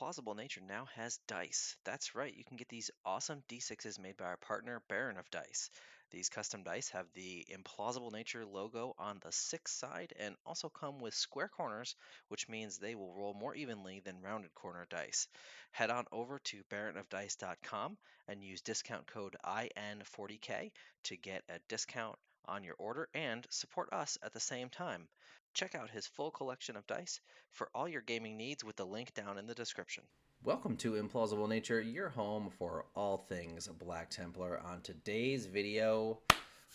Implausible Nature now has dice. That's right, you can get these awesome D6s made by our partner Baron of Dice. These custom dice have the Implausible Nature logo on the 6 side and also come with square corners, which means they will roll more evenly than rounded corner dice. Head on over to baronofdice.com and use discount code IN40K to get a discount on your order and support us at the same time. Check out his full collection of dice for all your gaming needs with the link down in the description. Welcome to Implausible Nature, your home for all things Black Templar. On today's video,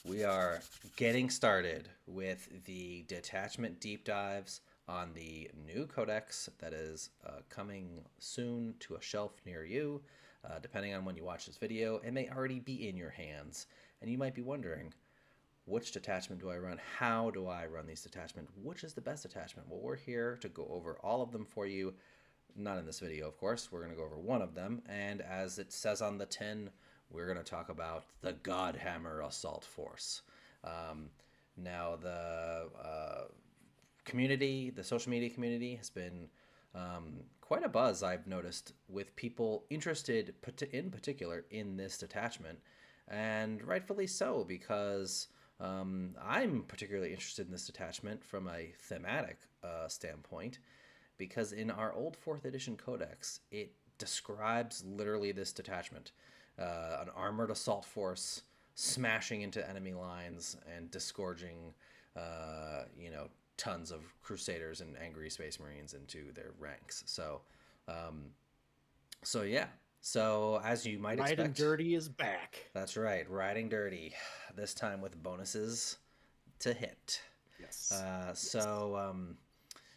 we are getting started with the detachment deep dives on the new codex that is coming soon to a shelf near you. Depending on when you watch this video, it may already be in your hands. And you might be wondering, which detachment do I run? How do I run these detachments? Which is the best detachment? Well, we're here to go over all of them for you. Not in this video, of course. We're going to go over one of them. And as it says on the tin, we're going to talk about the Godhammer Assault Force. Now, the community, the social media community, has been quite a buzz, I've noticed, with people interested in particular in this detachment. And rightfully so, because I'm particularly interested in this detachment from a thematic standpoint, because in our old 4th edition codex, it describes literally this detachment. An armored assault force smashing into enemy lines and disgorging, tons of Crusaders and angry Space Marines into their ranks. So yeah. So as you might Riding expect, Dirty is back. that's right, riding dirty. This time with bonuses to hit. Yes.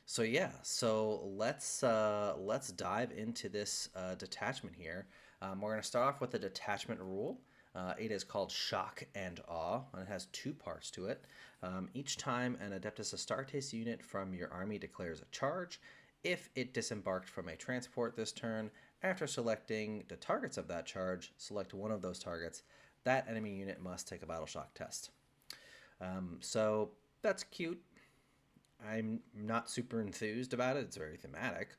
So yeah, so let's dive into this detachment here. We're going to start off with the detachment rule. It is called Shock and Awe, and it has 2 parts to it. Each time an Adeptus Astartes unit from your army declares a charge, if it disembarked from a transport this turn, after selecting the targets of that charge, select one of those targets. That enemy unit must take a battle shock test. So that's cute. I'm not super enthused about it. It's very thematic.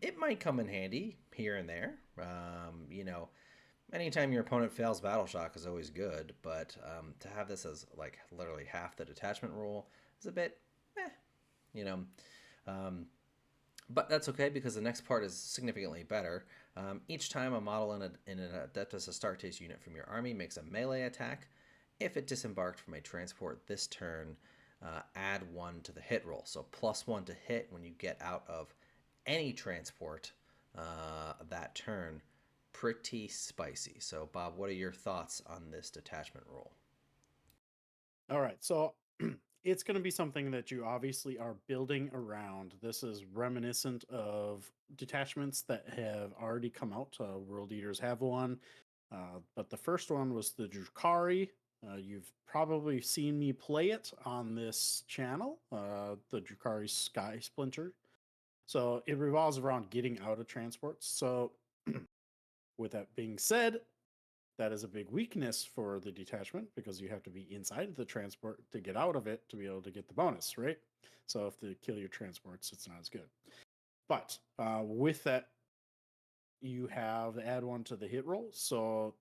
It might come in handy here and there. Anytime your opponent fails battle shock is always good, but to have this as like literally half the detachment rule is a bit, you know. But that's okay because the next part is significantly better. Each time a model in an Adeptus Astartes unit from your army makes a melee attack, if it disembarked from a transport this turn, add 1 to the hit roll. So +1 to hit when you get out of any transport that turn. Pretty spicy. So Bob, what are your thoughts on this detachment rule? All right. So it's going to be something that you obviously are building around. This is reminiscent of detachments that have already come out. World Eaters have one. But the first one was the Drukhari. You've probably seen me play it on this channel, the Drukhari Sky Splinter. So it revolves around getting out of transports. So with that being said, that is a big weakness for the detachment because you have to be inside of the transport to get out of it to be able to get the bonus, right? So if they kill your transports, it's not as good. But with that, you have add 1 to the hit roll. So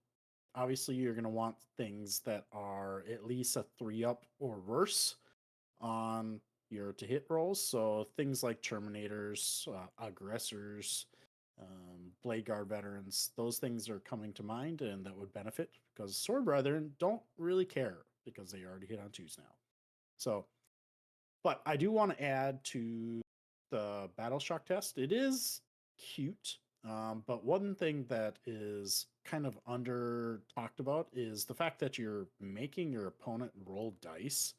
obviously you're going to want things that are at least a 3-up or worse on your to hit rolls. So things like Terminators, Aggressors, Blade Guard veterans, those things are coming to mind and that would benefit because Sword Brethren don't really care because they already hit on 2s now. So, but I do want to add to the Battle Shock test. It is cute, but one thing that is kind of under talked about is the fact that you're making your opponent roll dice.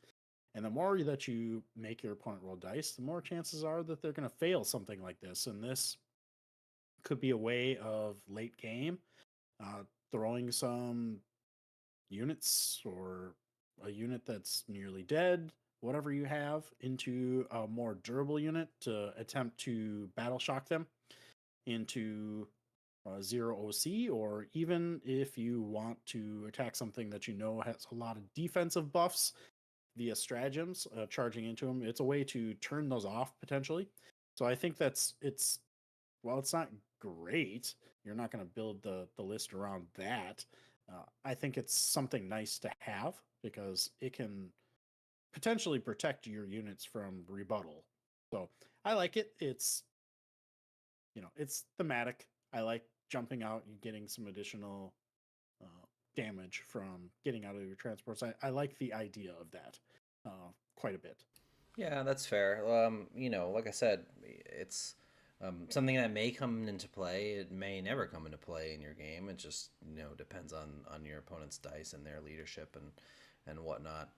And the more that you make your opponent roll dice, the more chances are that they're going to fail something like this. And this could be a way of late game throwing some units or a unit that's nearly dead, whatever you have, into a more durable unit to attempt to battle shock them into 0 OC, or even if you want to attack something that you know has a lot of defensive buffs via stratagems, charging into them, it's a way to turn those off potentially. So I think it's while it's not great, you're not going to build the list around that. I think it's something nice to have because it can potentially protect your units from rebuttal. So I like it. It's thematic. I like jumping out and getting some additional uh, damage from getting out of your transports. I like the idea of that quite a bit. Yeah, that's fair. Like I said, it's something that may come into play. It may never come into play in your game. It just depends on your opponent's dice and their leadership and whatnot.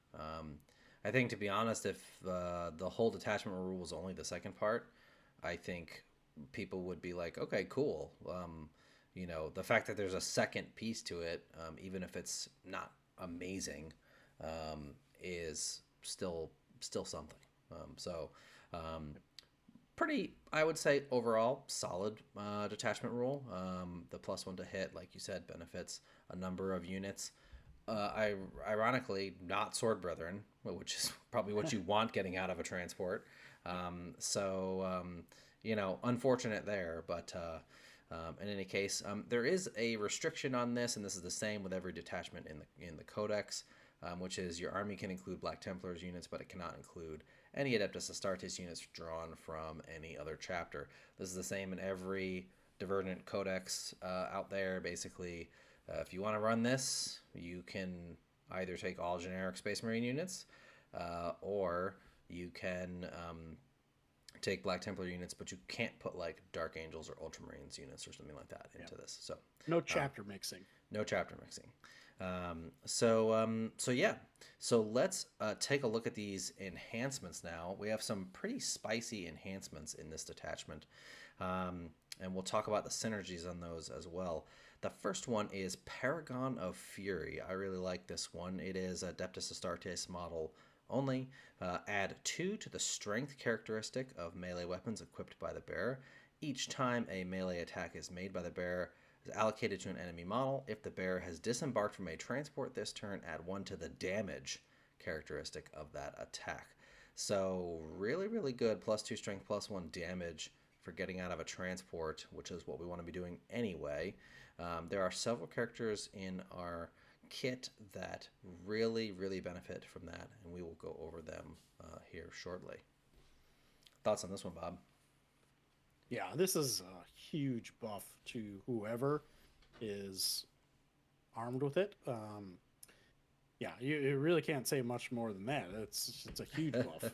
I think, to be honest, if the whole detachment rule was only the second part, I think people would be like, okay, cool. The fact that there's a second piece to it, even if it's not amazing, is still something. So, pretty, I would say, overall solid detachment rule. The +1 to hit, like you said, benefits a number of units. Ironically, not sword brethren, which is probably what you want getting out of a transport. Unfortunate there, but in any case, there is a restriction on this, and this is the same with every detachment in the Codex, which is your army can include Black Templars units, but it cannot include any Adeptus Astartes units drawn from any other chapter. This is the same in every Divergent Codex out there. Basically, if you want to run this, you can either take all generic Space Marine units, or you can take Black Templar units, but you can't put like Dark Angels or Ultramarines units or something like that into this. So no chapter mixing. No chapter mixing. So let's take a look at these enhancements now. We have some pretty spicy enhancements in this detachment, and we'll talk about the synergies on those as well. The first one is Paragon of Fury. I really like this one. It is Adeptus Astartes model only. Add 2 to the strength characteristic of melee weapons equipped by the bearer. Each time a melee attack is made by the bearer, is allocated to an enemy model. If the bearer has disembarked from a transport this turn, add 1 to the damage characteristic of that attack. So really, really good. +2 strength, +1 damage for getting out of a transport, which is what we want to be doing anyway. There are several characters in our kit that really, really benefit from that, and we will go over them here shortly. Thoughts on this one, Bob? Yeah, this is a huge buff to whoever is armed with it. Yeah, you really can't say much more than that. It's a huge buff.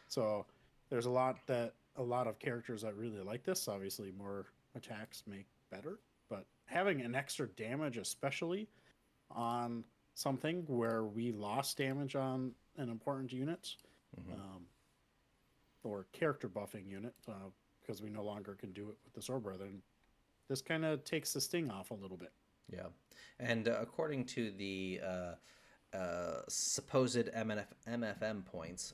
So there's a lot of characters that really like this. Obviously, more attacks make better, but having an extra damage, especially on something where we lost damage on an important unit, or character buffing unit, because we no longer can do it with the Sword Brethren, this kind of takes the sting off a little bit. Yeah, and according to the supposed MFM points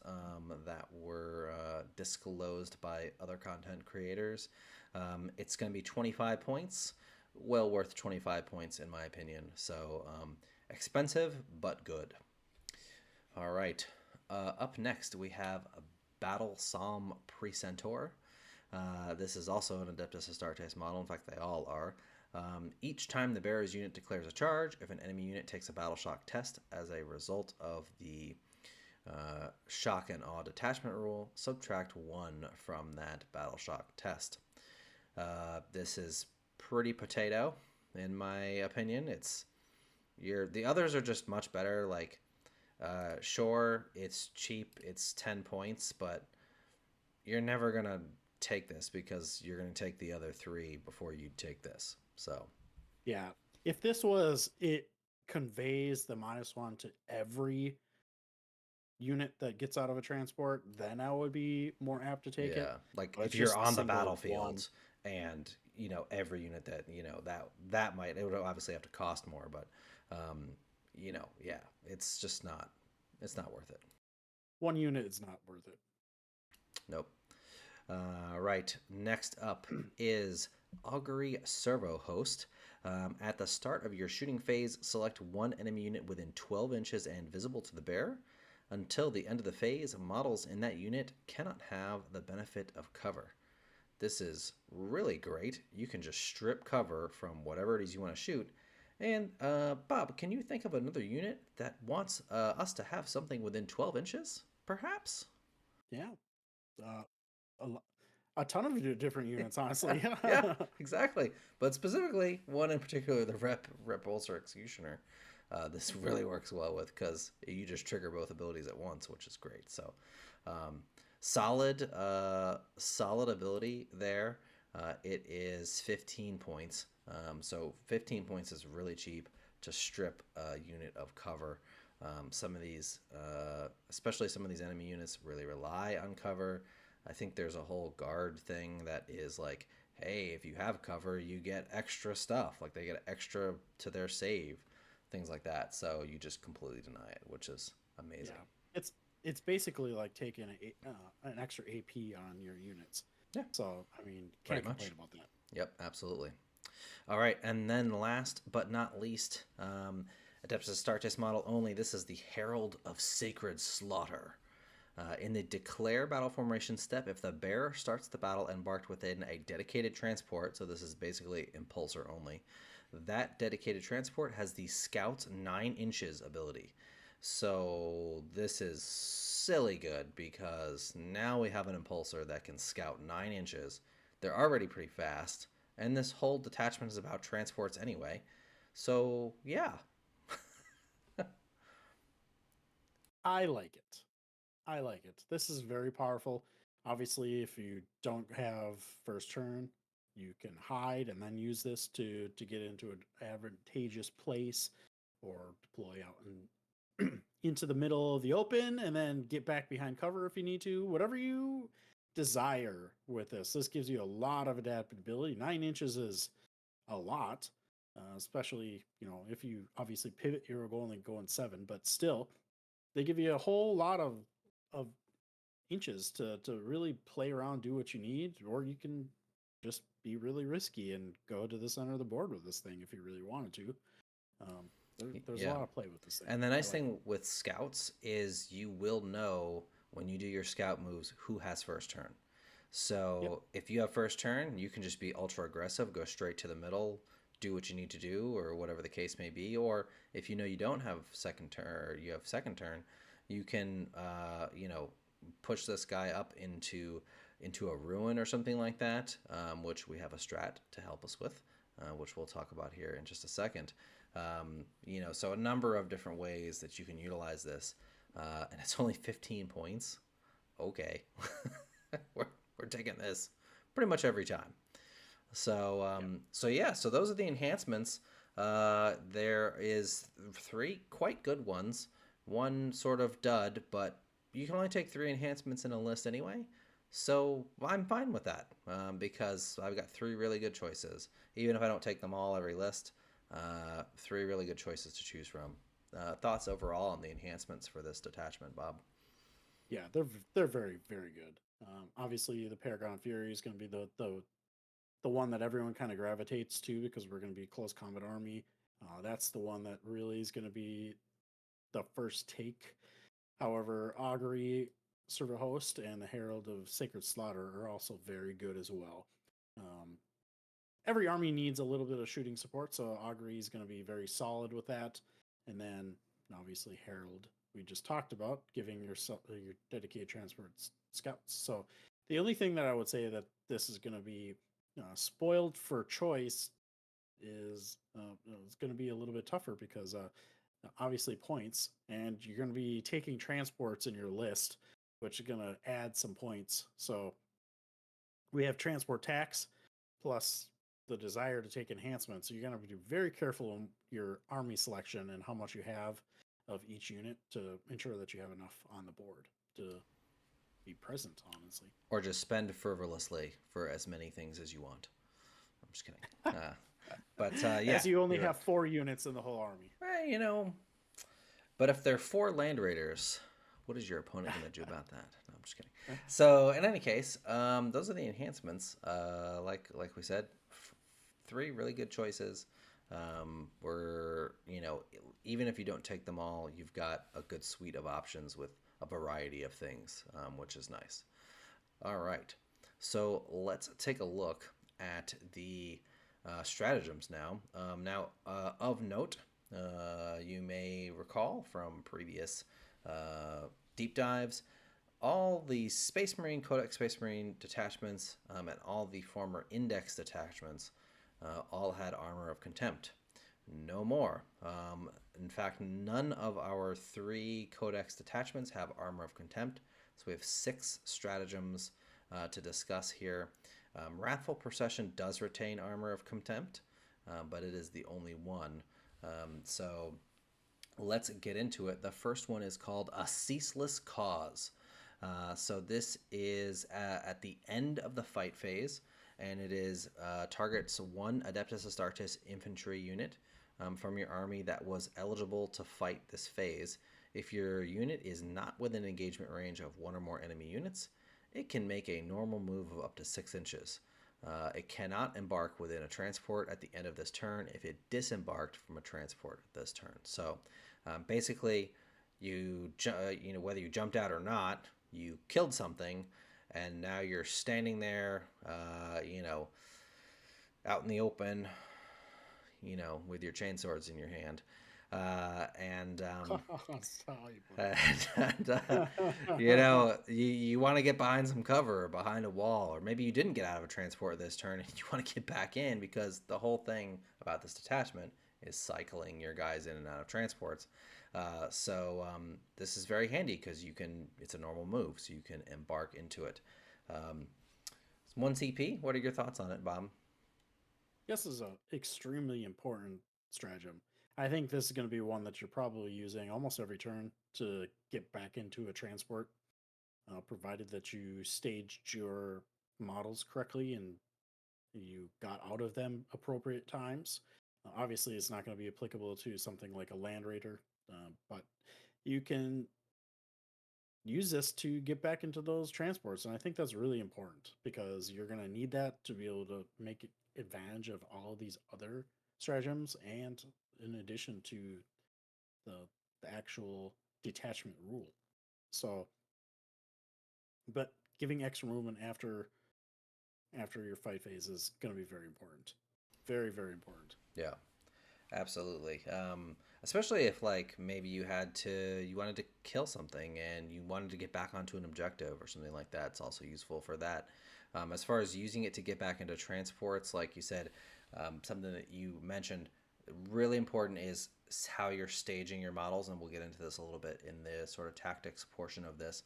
that were disclosed by other content creators, it's going to be 25 points. Well worth 25 points, in my opinion. So expensive, but good. All right. Up next, we have Battle Psalm Precentor. This is also an Adeptus Astartes model. In fact, they all are. Each time the bearer's unit declares a charge, if an enemy unit takes a battle shock test as a result of the shock and awe detachment rule, subtract 1 from that battle shock test. This is pretty potato, in my opinion. The others are just much better. Like, sure, it's cheap, it's 10 points, but you're never gonna take this because you're gonna take the other 3 before you take this. So yeah, if this was, it conveys the -1 to every unit that gets out of a transport, then I would be more apt to take it. yeah, like But if it's you're just on the single battlefield and every unit that that might, it would obviously have to cost more, but yeah, it's just not, it's not worth it. one unit is not worth it. Nope. Right. Next up is Augury Servo-Host. At the start of your shooting phase, select 1 enemy unit within 12 inches and visible to the bearer. Until the end of the phase, models in that unit cannot have the benefit of cover. this is really great. You can just strip cover from whatever it is you want to shoot. And Bob, can you think of another unit that wants us to have something within 12 inches, perhaps? Yeah. Uh, a, lo- a ton of different units, honestly. Yeah, exactly. But specifically, one in particular, the Repulsor Executioner. This really works well with because you just trigger both abilities at once, which is great. So, um, solid ability there. It is 15 points. So 15 points is really cheap to strip a unit of cover. Some of these, especially some of these enemy units, really rely on cover. I think there's a whole guard thing that is like, hey, if you have cover, you get extra stuff. Like they get extra to their save, things like that. So you just completely deny it, which is amazing. Yeah. It's basically like taking an extra AP on your units. Yeah. So I mean, Pretty can't much. complain about that. Yep, absolutely. All right, and then last but not least, Adeptus Astartes model only. This is the Herald of Sacred Slaughter. In the declare battle formation step, if the bearer starts the battle embarked within a dedicated transport, so this is basically impulsor only, that dedicated transport has the Scout 9 inches ability. So this is silly good because now we have an impulsor that can scout 9 inches. They're already pretty fast, and this whole detachment is about transports anyway. So yeah. I like it. I like it. This is very powerful. Obviously, if you don't have first turn, you can hide and then use this to get into an advantageous place or deploy out and into the middle of the open and then get back behind cover if you need to. Whatever you desire with this. This gives you a lot of adaptability. 9 inches is a lot, especially if you obviously pivot your goal and go in 7, but still they give you a whole lot of inches to really play around, do what you need, or you can just be really risky and go to the center of the board with this thing if you really wanted to. There's a Yeah. lot of play with this thing. And the nice thing with scouts is you will know when you do your scout moves who has first turn. So if you have first turn, you can just be ultra aggressive, go straight to the middle, do what you need to do, or whatever the case may be. Or if you know you don't have second turn, or you have second turn, you can push this guy up into a ruin or something like that, which we have a strat to help us with, which we'll talk about here in just a second. So a number of different ways that you can utilize this, and it's only 15 points. Okay, we're taking this pretty much every time. So so those are the enhancements. There is 3 quite good ones, one sort of dud, but you can only take 3 enhancements in a list anyway. So I'm fine with that because I've got 3 really good choices. Even if I don't take them all every list, 3 really good choices to choose from. Thoughts overall on the enhancements for this detachment, Bob? Yeah, they're very very good. Obviously, the Paragon of Fury is going to be the one that everyone kind of gravitates to because we're going to be close combat army. That's the one that really is going to be the first take. However, Augury, Servo-Host, and the Herald of Sacred Slaughter are also very good as well. Every army needs a little bit of shooting support, so Augury is going to be very solid with that. And then, obviously, Herald, we just talked about, giving your dedicated transport scouts. So the only thing that I would say that this is going to be spoiled for choice is it's going to be a little bit tougher because obviously points, and you're going to be taking transports in your list, which is going to add some points. So we have transport tax plus the desire to take enhancements. So you're going to be very careful in your army selection and how much you have of each unit to ensure that you have enough on the board to be present, honestly. Or just spend frivolously for as many things as you want. I'm just kidding. But yeah, as you only have 4 units in the whole army. But if they're 4 land raiders, what is your opponent going to do about that? No, I'm just kidding. So in any case, those are the enhancements. Like we said, 3 really good choices. Even if you don't take them all, you've got a good suite of options with a variety of things, which is nice. All right. So let's take a look at the stratagems now. Of note, you may recall from previous deep dives, all the Space Marine, Codex Space Marine detachments, and all the former Index detachments all had Armor of Contempt. No more. In fact, none of our 3 Codex detachments have Armor of Contempt. So we have 6 stratagems to discuss here. Wrathful Procession does retain Armor of Contempt, but it is the only one. So let's get into it. The first one is called a Ceaseless Cause. So this is at the end of the fight phase, and it is targets 1 Adeptus Astartes infantry unit from your army that was eligible to fight this phase. If your unit is not within engagement range of 1 or more enemy units, it can make a normal move of up to 6 inches. It cannot embark within a transport at the end of this turn if it disembarked from a transport this turn. So basically, whether you jumped out or not, you killed something, and now you're standing there, out in the open, with your chainswords in your hand. You want to get behind some cover or behind a wall, or maybe you didn't get out of a transport this turn and you want to get back in, because the whole thing about this detachment is cycling your guys in and out of transports. So this is very handy because it's a normal move, so you can embark into it. It's 1 CP. What are your thoughts on it, Bob? This is an extremely important stratagem. I think this is going to be one that you're probably using almost every turn to get back into a transport, provided that you staged your models correctly and you got out of them appropriate times. Obviously, it's not going to be applicable to something like a Land Raider, but you can use this to get back into those transports. And I think that's really important because you're going to need that to be able to make advantage of all of these other stratagems, and in addition to the, the actual detachment rule. So, but giving extra movement after your fight phase is going to be very important. Very, very important. Yeah, absolutely. Especially if maybe you wanted to kill something and you wanted to get back onto an objective or something like that. It's also useful for that. As far as using it to get back into transports, like you said, something that you mentioned really important is how you're staging your models, and we'll get into this a little bit in the sort of tactics portion of this.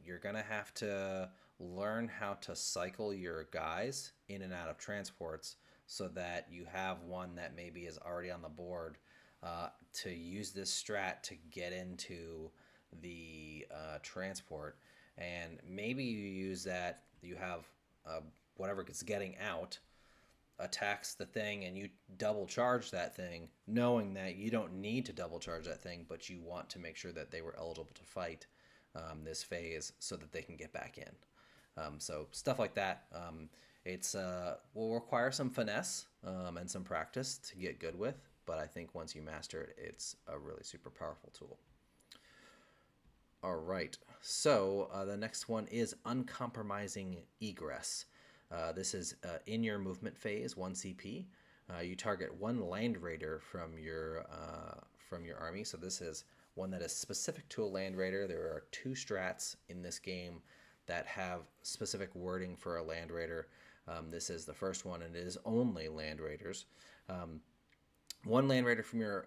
You're gonna have to learn how to cycle your guys in and out of transports so that you have one that maybe is already on the board to use this strat to get into the transport. And maybe you use that, you have whatever gets getting out attacks the thing, and you double charge that thing, knowing that you don't need to double charge that thing, but you want to make sure that they were eligible to fight this phase so that they can get back in. So stuff like that. It's will require some finesse and some practice to get good with, but I think once you master it, it's a really super powerful tool. All right, so the next one is Uncompromising Egress. This is in your movement phase, 1 CP. You target 1 Land Raider from your army. So this is one that is specific to a Land Raider. There are 2 strats in this game that have specific wording for a Land Raider. This is the first one, and it is only Land Raiders. 1 Land Raider from your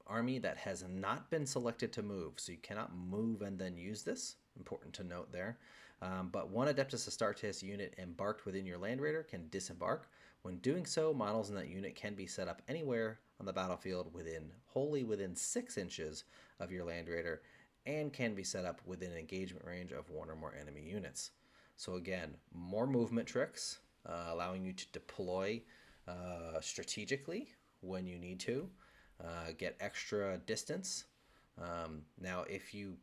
army that has not been selected to move. So you cannot move and then use this. Important to note there. But 1 Adeptus Astartes unit embarked within your Land Raider can disembark. When doing so, models in that unit can be set up anywhere on the battlefield wholly within 6 inches of your Land Raider, and can be set up within engagement range of 1 or more enemy units. So again, more movement tricks, allowing you to deploy strategically when you need to, get extra distance. Now, if you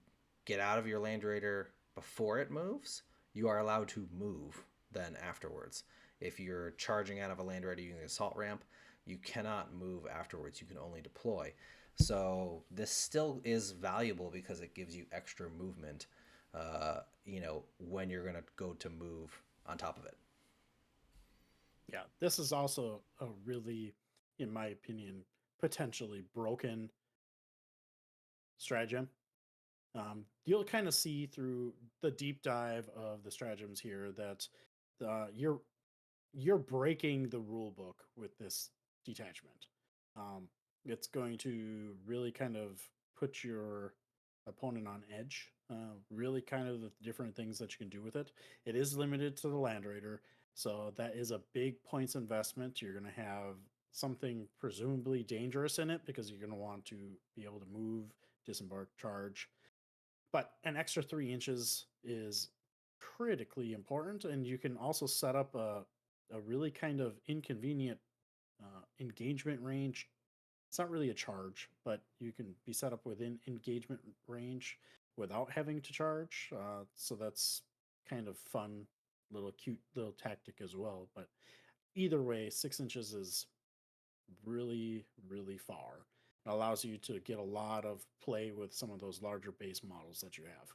get out of your Land Raider before it moves, you are allowed to move then afterwards. If you're charging out of a Land Raider using the assault ramp, you cannot move afterwards. You can only deploy. So this still is valuable because it gives you extra movement, when you're going to go to move on top of it. Yeah, this is also a really, in my opinion, potentially broken stratagem. You'll kind of see through the deep dive of the stratagems here that you're breaking the rule book with this detachment. Um, it's going to really kind of put your opponent on edge. Really, kind of the different things that you can do with it. It is limited to the Land Raider, so that is a big points investment. You're going to have something presumably dangerous in it because you're going to want to be able to move, disembark, charge. But an extra 3 inches is critically important, and you can also set up a really kind of inconvenient engagement range. It's not really a charge, but you can be set up within engagement range without having to charge. So that's kind of fun, little cute little tactic as well. But either way, 6 inches is really, really far. It allows you to get a lot of play with some of those larger base models that you have.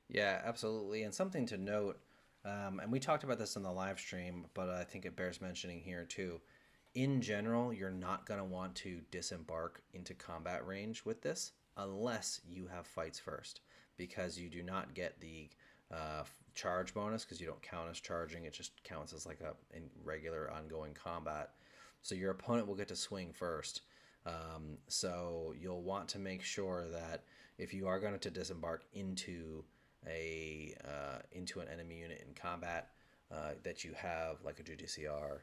Yeah, absolutely. And something to note, and we talked about this in the live stream, but I think it bears mentioning here too. In general, you're not going to want to disembark into combat range with this unless you have fights first, because you do not get the charge bonus because you don't count as charging. It just counts as like a in regular ongoing combat. So your opponent will get to swing first. So you'll want to make sure that if you are going to disembark into an enemy unit in combat, that you have like a GDCR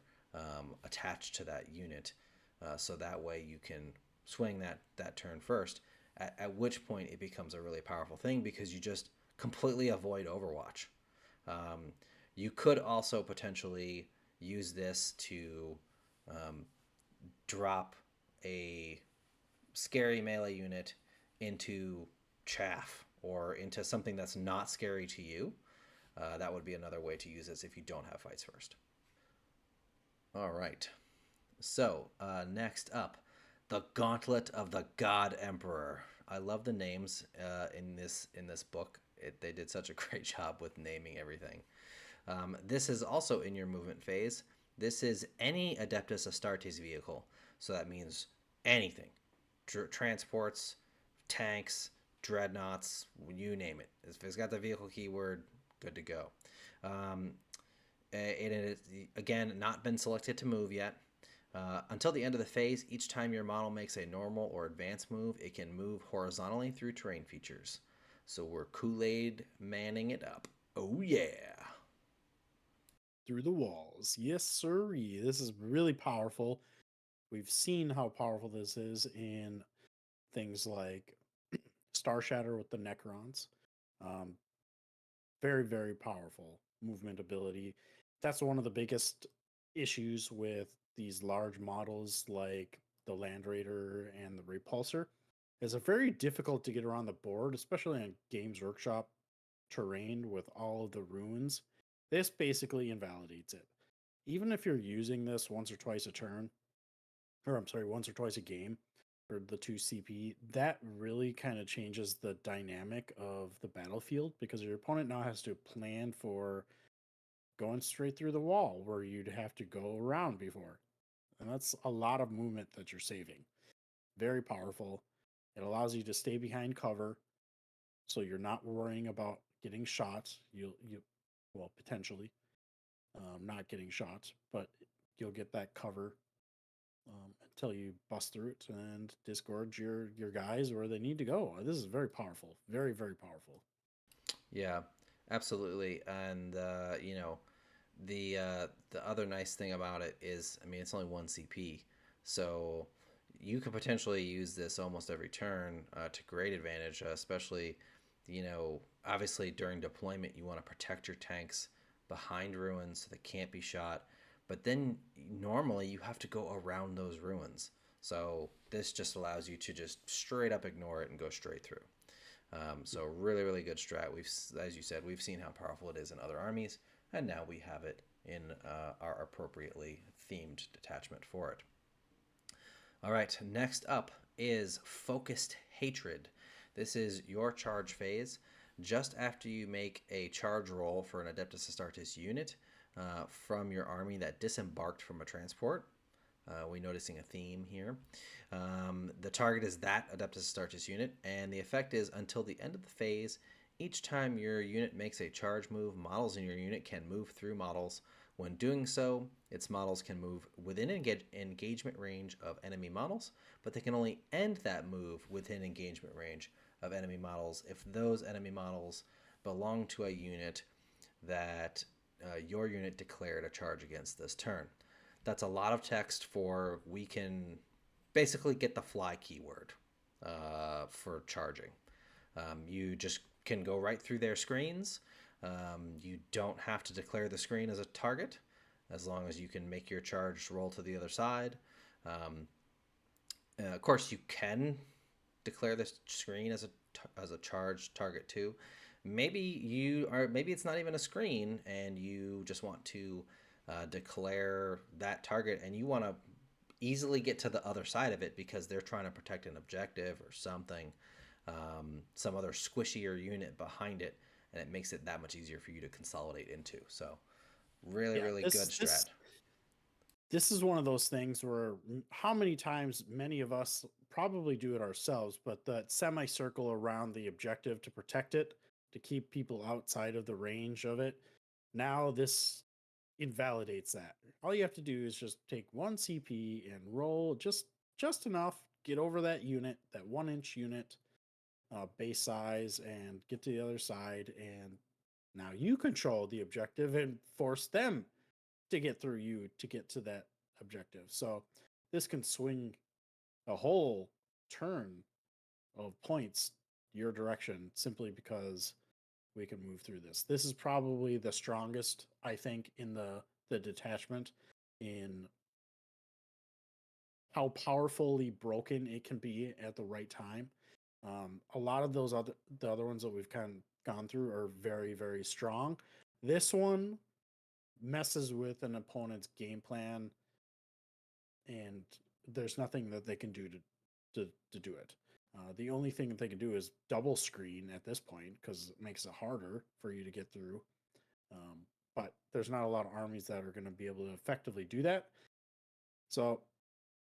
attached to that unit, so that way you can swing that turn first. At which point it becomes a really powerful thing because you just completely avoid Overwatch. You could also potentially use this to drop a scary melee unit into chaff or into something that's not scary to you. That would be another way to use this if you don't have fights first. All right. So next up, the Gauntlet of the God Emperor. I love the names in this book. They did such a great job with naming everything. This is also in your movement phase. This is any Adeptus Astartes vehicle. So that means anything. Transports, tanks, dreadnoughts, you name it. If it's got the vehicle keyword, good to go. It is, again, not been selected to move yet. Until the end of the phase, each time your model makes a normal or advanced move, it can move horizontally through terrain features. So we're Kool-Aid manning it up. Oh yeah. Through the walls. Yes, sirree. This is really powerful. We've seen how powerful this is in things like Star Shatter with the Necrons. Um, very, very powerful movement ability. That's one of the biggest issues with these large models like the Land Raider and the Repulsor. Is it very difficult to get around the board, especially on Games Workshop terrain with all of the ruins. This basically invalidates it. Even if you're using this once or twice a turn, or I'm sorry, once or twice a game for the 2 CP, that really kind of changes the dynamic of the battlefield because your opponent now has to plan for going straight through the wall where you'd have to go around before. And that's a lot of movement that you're saving. Very powerful. It allows you to stay behind cover so you're not worrying about getting shot. Well, potentially not getting shot, but you'll get that cover until you bust through it and disgorge your guys where they need to go. This is very powerful, very, very powerful. Yeah, absolutely. And the other nice thing about it is, I mean, it's only 1 CP, so you could potentially use this almost every turn to great advantage, especially, obviously during deployment, you want to protect your tanks behind ruins so they can't be shot. But then normally you have to go around those ruins. So this just allows you to just straight up ignore it and go straight through. So really, really good strat. As you said, we've seen how powerful it is in other armies, and now we have it in our appropriately themed detachment for it. All right, next up is Focused Hatred. This is your charge phase. just after you make a charge roll for an Adeptus Astartes unit from your army that disembarked from a transport. We're noticing a theme here. The target is that Adeptus Astartes unit, and the effect is until the end of the phase, each time your unit makes a charge move, models in your unit can move through models. When doing so, its models can move within engagement range of enemy models, but they can only end that move within engagement range of enemy models if those enemy models belong to a unit that your unit declared a charge against this turn. That's a lot of text for we can basically get the fly keyword for charging. You just can go right through their screens. You don't have to declare the screen as a target as long as you can make your charge roll to the other side. Of course, you can declare the screen as a charge target too. Maybe it's not even a screen, and you just want to declare that target, and you want to easily get to the other side of it because they're trying to protect an objective or something, some other squishier unit behind it, and it makes it that much easier for you to consolidate into. So, really, really good strat. This is one of those things where how many times many of us probably do it ourselves, but that semicircle around the objective to protect it, to keep people outside of the range of it. Now this invalidates that. All you have to do is just take 1 CP and roll just enough, get over that unit, that 1-inch unit base size, and get to the other side, and now you control the objective and force them to get through you to get to that objective. So this can swing a whole turn of points your direction simply because we can move through this. This is probably the strongest, I think, in the detachment, in how powerfully broken it can be at the right time. A lot of the other ones that we've kind of gone through are very, very strong. This one messes with an opponent's game plan, and there's nothing that they can do to do it. The only thing that they can do is double screen at this point because it makes it harder for you to get through. But there's not a lot of armies that are going to be able to effectively do that. So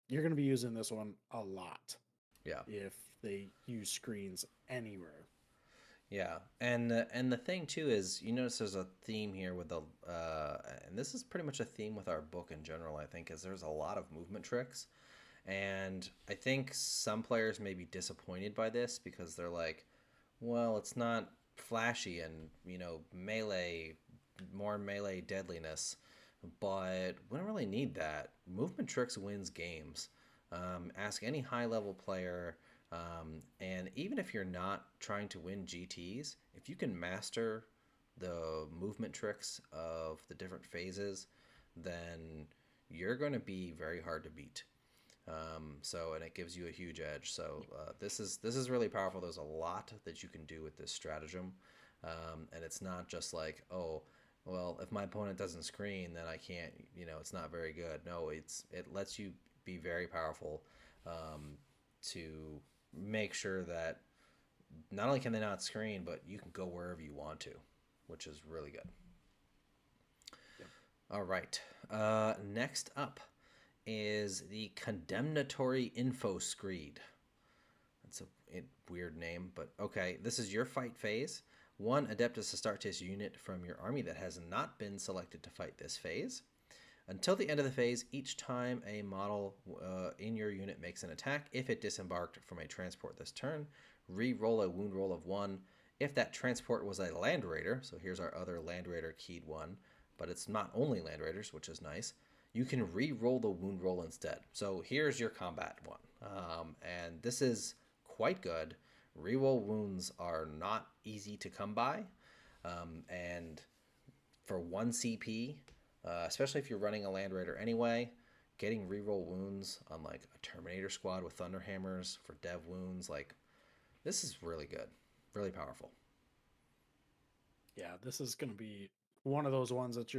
you're going to be using this one a lot. Yeah. If they use screens anywhere. Yeah, and the thing too is, you notice there's a theme here with the, and this is pretty much a theme with our book in general. I think is there's a lot of movement tricks, and I think some players may be disappointed by this because they're like, well, it's not flashy and more melee deadliness, but we don't really need that. Movement tricks wins games. Ask any high level player. And even if you're not trying to win GTs, if you can master the movement tricks of the different phases, then you're going to be very hard to beat. And it gives you a huge edge. So this is really powerful. There's a lot that you can do with this stratagem, and it's not just like, oh, well, if my opponent doesn't screen, then I can't. It's not very good. No, it lets you be very powerful to make sure that not only can they not screen, but you can go wherever you want to, which is really good. Yep. All right. Next up is the Condemnatory Info-Screed. That's a weird name, but okay. This is your fight phase. 1 Adeptus Astartes unit from your army that has not been selected to fight this phase. Until the end of the phase, each time a model in your unit makes an attack, if it disembarked from a transport this turn, re-roll a wound roll of 1. If that transport was a Land Raider, so here's our other Land Raider keyed one, but it's not only Land Raiders, which is nice, you can re-roll the wound roll instead. So here's your combat one. And this is quite good. Re-roll wounds are not easy to come by. And for 1 CP, especially if you're running a Land Raider anyway, getting reroll wounds on like a Terminator squad with Thunderhammers for dev wounds, like this is really good, really powerful. Yeah, this is going to be one of those ones that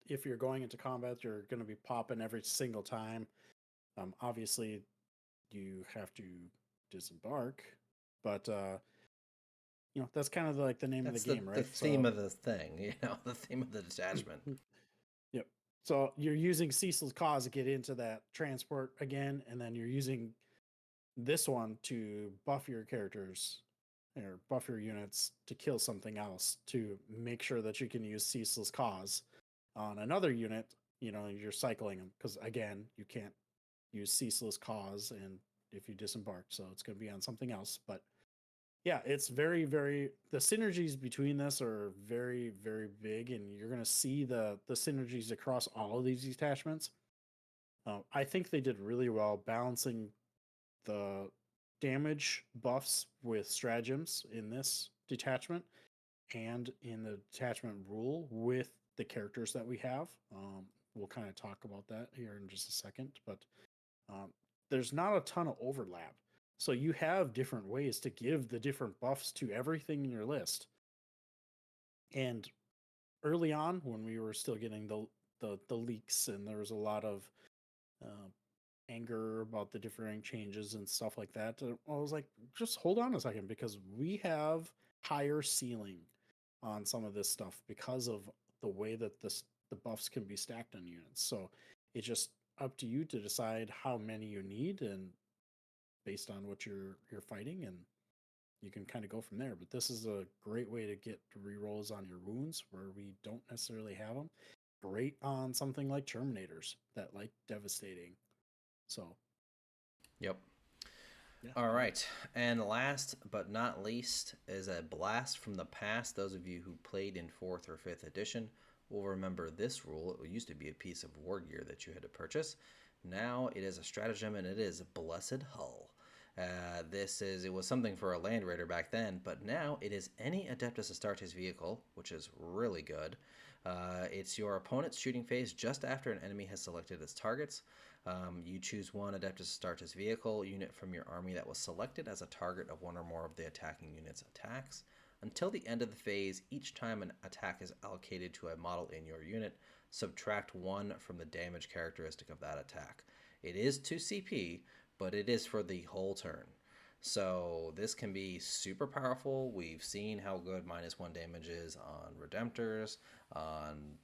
if you're going into combat, you're going to be popping every single time. Obviously, you have to disembark, but that's kind of like the name of the That's game, the right? theme of the thing, the theme of the detachment. Yep. So you're using Ceaseless Cause to get into that transport again, and then you're using this one to buff your characters or buff your units to kill something else to make sure that you can use Ceaseless Cause on another unit. You're cycling them because again, you can't use Ceaseless Cause and if you disembark, so it's going to be on something else. But yeah, it's very, very. The synergies between this are very, very big, and you're going to see the synergies across all of these detachments. I think they did really well balancing the damage buffs with stratagems in this detachment and in the detachment rule with the characters that we have. We'll kind of talk about that here in just a second, but um, there's not a ton of overlap. So you have different ways to give the different buffs to everything in your list. And early on, when we were still getting the leaks, and there was a lot of uh, anger about the differing changes and stuff like that, I was like, just hold on a second, because we have higher ceiling on some of this stuff because of the way that the buffs can be stacked on units. So it's just up to you to decide how many you need and based on what you're fighting, and you can kind of go from there. But this is a great way to get rerolls on your wounds where we don't necessarily have them. Great on something like Terminators that like devastating. So Yep. yeah. All right. And last but not least is a blast from the past. Those of you who played in 4th or 5th edition will remember this rule. It used to be a piece of war gear that you had to purchase. Now it is a stratagem, and it is Blessed Hull. It was something for a Land Raider back then, but now it is any Adeptus Astartes vehicle, which is really good. It's your opponent's shooting phase just after an enemy has selected its targets. You choose one Adeptus Astartes vehicle unit from your army that was selected as a target of one or more of the attacking unit's attacks. Until the end of the phase, each time an attack is allocated to a model in your unit, subtract 1 from the damage characteristic of that attack. It is 2 CP, but it is for the whole turn. So this can be super powerful. We've seen how good -1 damage is on Redemptors, on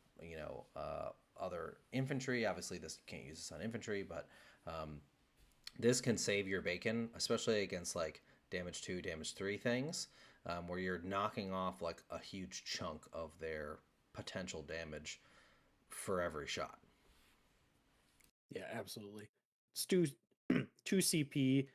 other infantry. Obviously, this you can't use this on infantry, but this can save your bacon, especially against like damage 2, damage 3 things, where you're knocking off like a huge chunk of their potential damage for every shot. Yeah, absolutely. It's 2 CP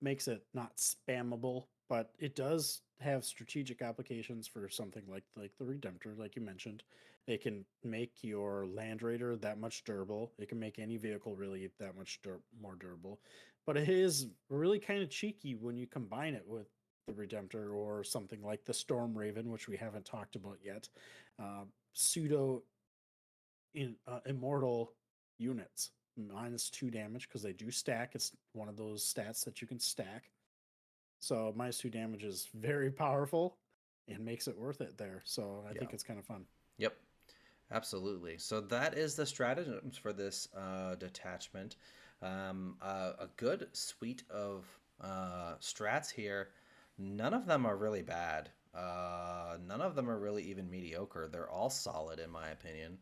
makes it not spammable, but it does have strategic applications for something like the Redemptor, like you mentioned. It can make your Land Raider that much durable. It can make any vehicle really that much more durable. But it is really kind of cheeky when you combine it with the Redemptor or something like the Stormraven, which we haven't talked about yet. Pseudo immortal units, -2 damage because they do stack. It's one of those stats that you can stack. So -2 damage is very powerful and makes it worth it there. So I think it's kind of fun. Yep. Absolutely. So that is the stratagems for this detachment. A good suite of strats here. None of them are really bad. None of them are really even mediocre. They're all solid in my opinion.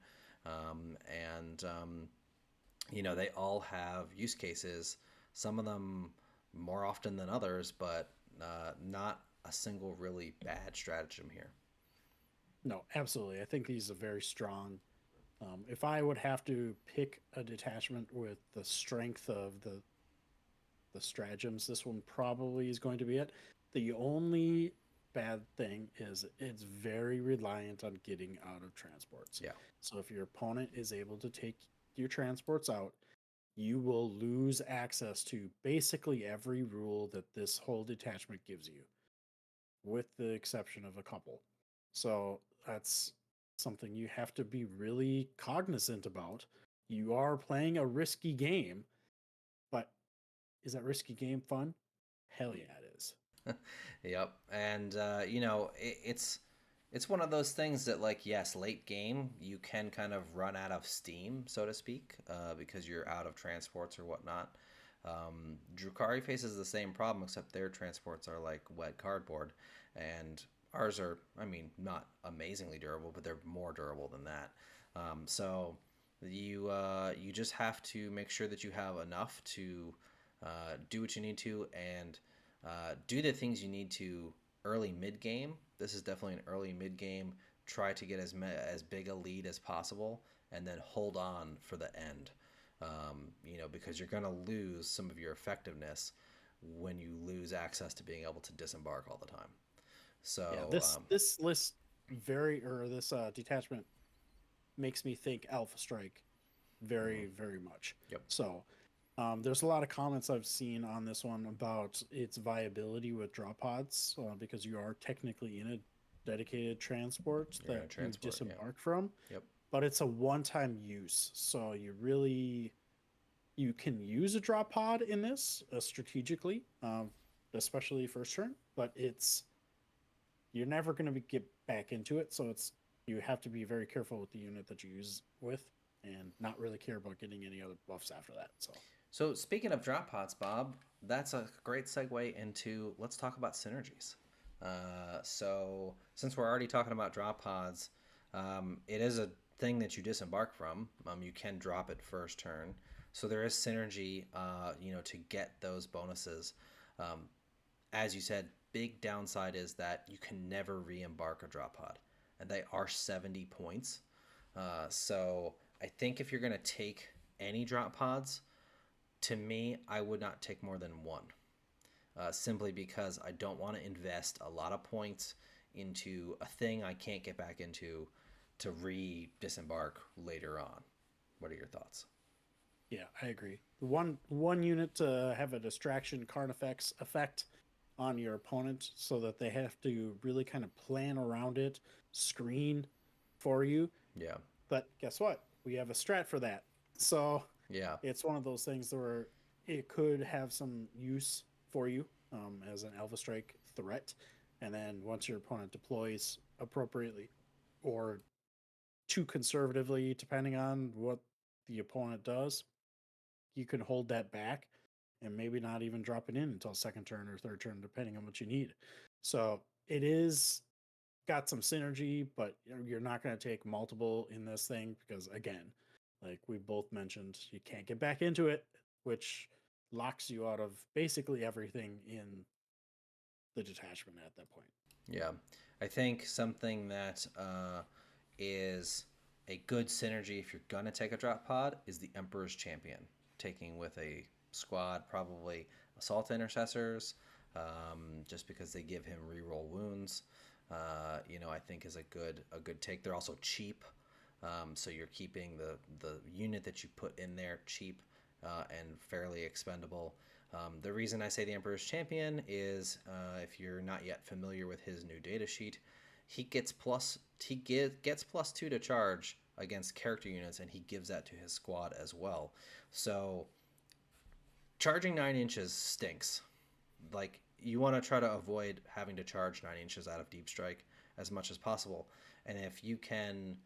They all have use cases. Some of them more often than others, but not a single really bad stratagem here. No, absolutely. I think these are very strong. If I would have to pick a detachment with the strength of the stratagems, this one probably is going to be it. The only bad thing is it's very reliant on getting out of transports. Yeah. So if your opponent is able to take your transports out, you will lose access to basically every rule that this whole detachment gives you, with the exception of a couple. So that's something you have to be really cognizant about. You are playing a risky game, but is that risky game fun? Hell yeah, it is. Yep. And it's one of those things that, like, yes, late game you can kind of run out of steam, so to speak, because you're out of transports or whatnot. Drukhari faces the same problem, except their transports are like wet cardboard, and Ours are, I mean, not amazingly durable, but they're more durable than that. So you just have to make sure that you have enough to do what you need to and do the things you need to early mid game. This is definitely an early mid game. Try to get as big a lead as possible, and then hold on for the end. Because you're going to lose some of your effectiveness when you lose access to being able to disembark all the time. Yeah, So, this list or this detachment makes me think Alpha Strike mhm, very much. yep, So there's a lot of comments I've seen on this one about its viability with drop pods because you are technically in a dedicated transport you're in a that you transport. Yep, disembark from, yep, but it's a one-time use. So you can use a drop pod in this strategically, especially first turn, but you're never going to get back into it. So you have to be very careful with the unit that you use with, and not really care about getting any other buffs after that. So So, speaking of drop pods, Bob, that's a great segue into let's talk about synergies. Since we're already talking about drop pods, it is a thing that you disembark from. You can drop it first turn, so there is synergy. To get those bonuses. Um, as you said, big downside is that you can never re-embark a drop pod, and they are 70 points. So I think if you're going to take any drop pods, to me, I would not take more than one, simply because I don't want to invest a lot of points into a thing I can't get back into to re-disembark later on. What are your thoughts? yeah, I agree. One unit to have a distraction card effect on your opponent, so that they have to really kind of plan around it, screen for you. Yeah, But guess what? We have a strat for that. So yeah, it's one of those things where it could have some use for you as an Alpha Strike threat. And then once your opponent deploys appropriately or too conservatively, depending on what the opponent does, you can hold that back and maybe not even drop it in until second turn or third turn, depending on what you need. So it is got some synergy, but you're not going to take multiple in this thing because, again, like we both mentioned, you can't get back into it, which locks you out of basically everything in the detachment at that point. yeah. I think something that is a good synergy if you're gonna take a drop pod is the Emperor's Champion, taking with a squad probably assault intercessors, just because they give him reroll wounds. I think is a good take. They're also cheap, so you're keeping the unit that you put in there cheap and fairly expendable. The reason I say the Emperor's Champion is if you're not yet familiar with his new data sheet, he gets +2 to charge against character units, and he gives that to his squad as well. So charging 9 inches stinks. Like, you want to try to avoid having to charge 9 inches out of deep strike as much as possible. And if you can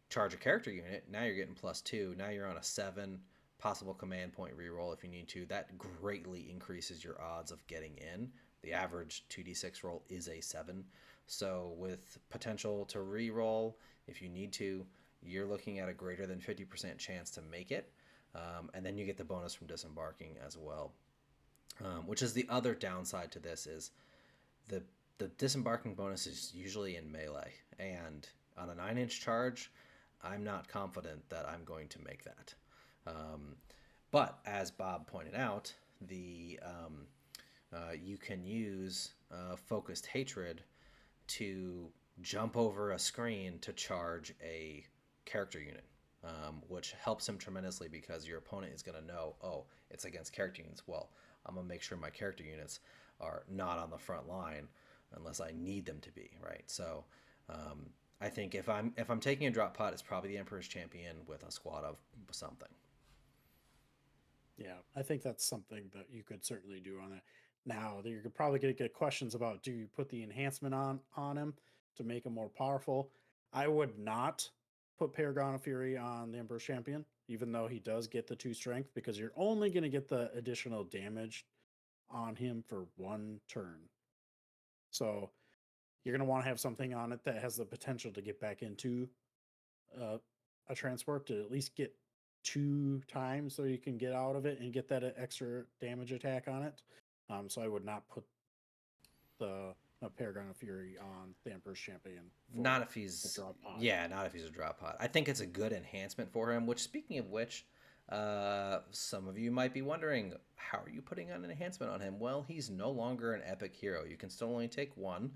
charge a character unit, now you're getting +2. Now you're on a 7 possible command point reroll if you need to. That greatly increases your odds of getting in. The average 2d6 roll is a 7. So with potential to reroll if you need to, you're looking at a greater than 50% chance to make it. And then you get the bonus from disembarking as well. Which is the other downside to this is the the disembarking bonus is usually in melee, and on a 9 inch charge, I'm not confident that I'm going to make that. Um, but as Bob pointed out, the you can use focused hatred to jump over a screen to charge a character unit, which helps him tremendously because your opponent is going to know, oh, it's against character units. Well, I'm going to make sure my character units are not on the front line unless I need them to be, right? So I think if I'm taking a drop pot, it's probably the Emperor's Champion with a squad of something. Yeah, I think that's something that you could certainly do on it. Now, you're probably going to get questions about, do you put the enhancement on him to make him more powerful? I would not put Paragon of Fury on the Emperor's Champion, even though he does get the 2 strength, because you're only going to get the additional damage on him for one turn. So you're going to want to have something on it that has the potential to get back into a transport to at least get 2 times so you can get out of it and get that extra damage attack on it. So I would not put the Paragon of Fury on the Emperor's Champion for Not if a he's drop pod. yeah, not if he's a drop pod. I think it's a good enhancement for him. Which, speaking of which, some of you might be wondering, how are you putting an enhancement on him? Well, he's no longer an epic hero. You can still only take one,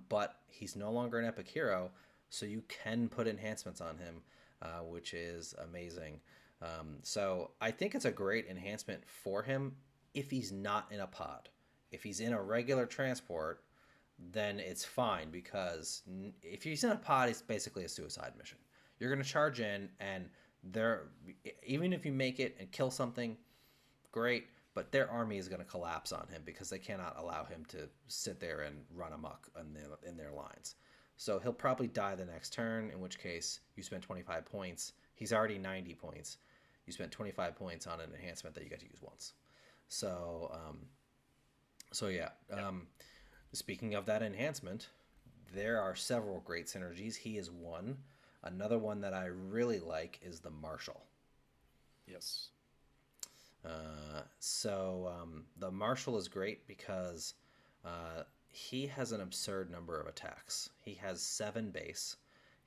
but he's no longer an epic hero, so you can put enhancements on him, which is amazing. So I think it's a great enhancement for him if he's not in a pod. If he's in a regular transport, then it's fine because if he's in a pod, it's basically a suicide mission. You're going to charge in, and there, even if you make it and kill something, great, but their army is going to collapse on him because they cannot allow him to sit there and run amok in their lines. So he'll probably die the next turn, in which case you spend 25 points. He's already 90 points. You spent 25 points on an enhancement that you get to use once. So, yeah. Speaking of that enhancement, there are several great synergies. He is one. Another one that I really like is the Marshal. Yes. The Marshal is great because he has an absurd number of attacks. He has 7 base.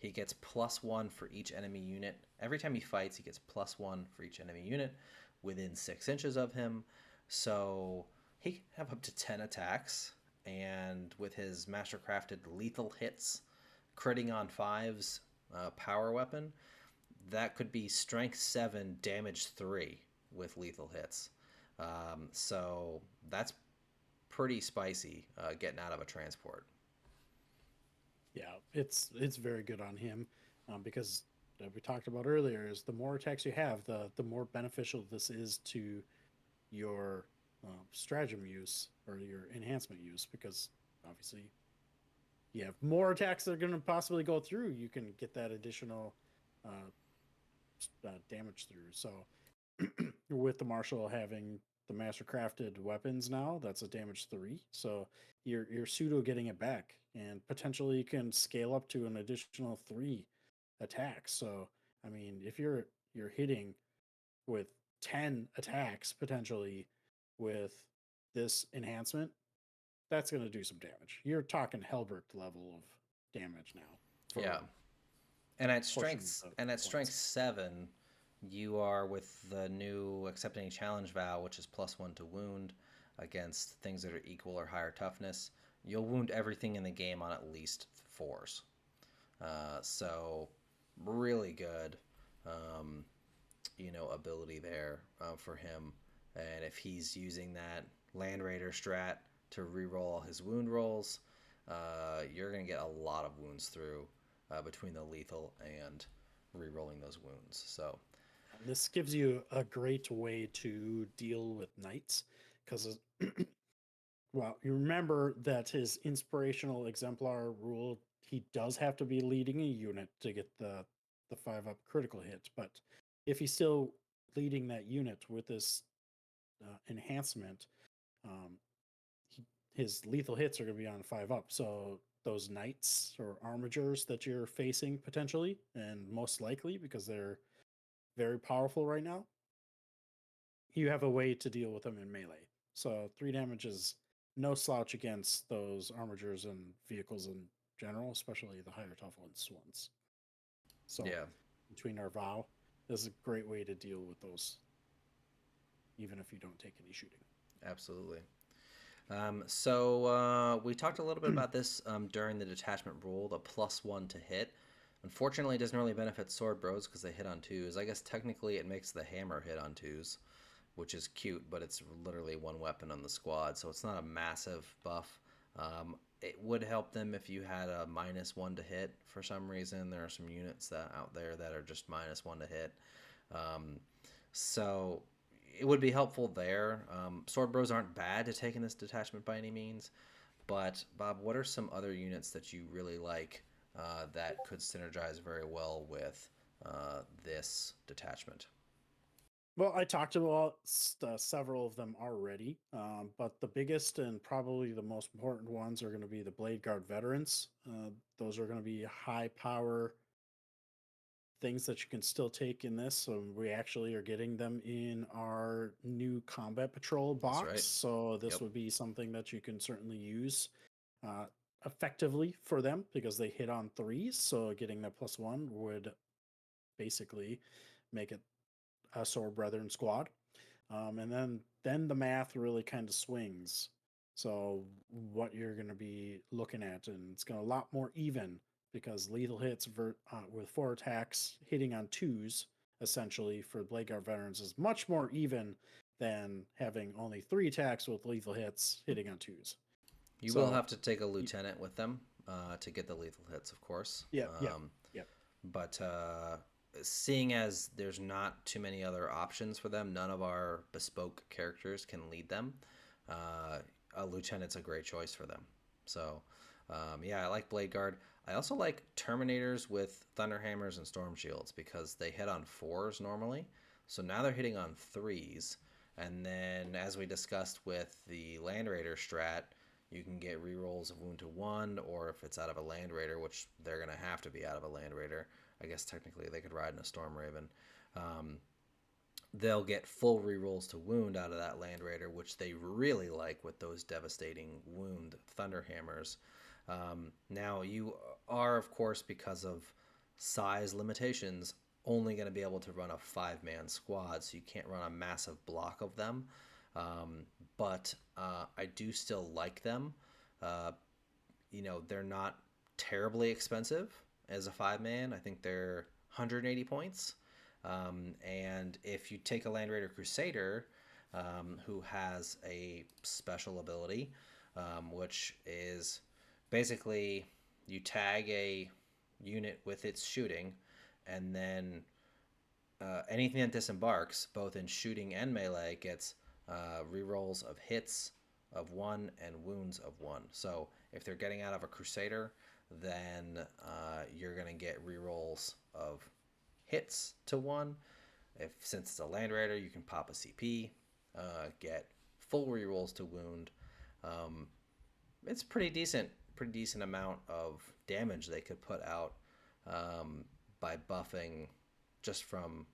He gets +1 for each enemy unit. Every time he fights, he gets +1 for each enemy unit within 6 inches of him. So he can have up to 10 attacks. And with his mastercrafted lethal hits, critting on 5s, power weapon, that could be strength 7, damage 3 with lethal hits. So that's pretty spicy getting out of a transport. Yeah, it's very good on him because we talked about earlier is the more attacks you have, the more beneficial this is to your stratagem use or your enhancement use, because obviously you have more attacks that are going to possibly go through. You can get that additional damage through. So with the Marshal having the mastercrafted weapons now, that's a damage 3. So you're pseudo getting it back, and potentially you can scale up to an additional 3 attacks. So I mean, if you're hitting with 10 attacks potentially with this enhancement, that's going to do some damage. You're talking Helbert level of damage now. Yeah. And at portions strength 7, you are with the new accepting challenge vow, which is +1 to wound against things that are equal or higher toughness. You'll wound everything in the game on at least 4s. So really good, ability there for him. And if he's using that Land Raider strat to reroll all his wound rolls, you're going to get a lot of wounds through between the lethal and rerolling those wounds. So this gives you a great way to deal with knights because, well, you remember that his inspirational exemplar rule, he does have to be leading a unit to get the 5-up critical hit. But if he's still leading that unit with this enhancement, his lethal hits are going to be on 5-up. So those knights or armigers that you're facing potentially, and most likely because they're very powerful right now, you have a way to deal with them in melee. So 3 damage is no slouch against those armigers and vehicles in general, especially the higher toughness ones. So yeah, between our vow, this is a great way to deal with those, even if you don't take any shooting. absolutely. We talked a little bit about this during the detachment rule, the +1 to hit. Unfortunately, it doesn't really benefit sword bros because they hit on 2s. I guess technically it makes the hammer hit on 2s, which is cute, but it's literally 1 weapon on the squad, so it's not a massive buff. It would help them if you had a -1 to hit for some reason. There are some units out there that are just -1 to hit. So it would be helpful there. Sword bros aren't bad to take in this detachment by any means, but Bob, what are some other units that you really like that could synergize very well with this detachment? Well, I talked about several of them already, but the biggest and probably the most important ones are going to be the Blade Guard veterans. Those are going to be high power things that you can still take in this. So we actually are getting them in our new combat patrol That's box. right. So this Yep. would be something that you can certainly use uh, effectively for them because they hit on threes. So getting that +1 would basically make it a Sword Brethren squad. And then the math really kind of swings. So what you're going to be looking at, and it's going to a lot more even because lethal hits with 4 attacks hitting on 2s essentially for Blade Guard veterans is much more even than having only 3 attacks with lethal hits hitting on 2s. You will So have to take a lieutenant with them to get the lethal hits, of course. yeah, yeah, yeah. But seeing as there's not too many other options for them, none of our bespoke characters can lead them. A lieutenant's a great choice for them. So, yeah, I like Blade Guard. I also like Terminators with Thunderhammers and Storm Shields because they hit on 4s normally. So now they're hitting on 3s. And then, as we discussed with the Land Raider strat, you can get rerolls of Wound to 1, or if it's out of a Land Raider, which they're going to have to be out of a Land Raider. I guess technically they could ride in a Stormraven. They'll get full rerolls to wound out of that Land Raider, which they really like with those devastating wound Thunderhammers. Now, you are, of course, because of size limitations, only going to be able to run a 5-man squad, so you can't run a massive block of them. But I do still like them. They're not terribly expensive as a 5-man. I think they're 180 points. And if you take a Land Raider Crusader who has a special ability, which is basically you tag a unit with its shooting, and then anything that disembarks, both in shooting and melee, gets rerolls of hits of 1 and wounds of 1. So if they're getting out of a Crusader, then you're going to get rerolls of hits to 1. Since it's a Land Raider, you can pop a CP, get full rerolls to wound. It's pretty decent amount of damage they could put out by buffing just from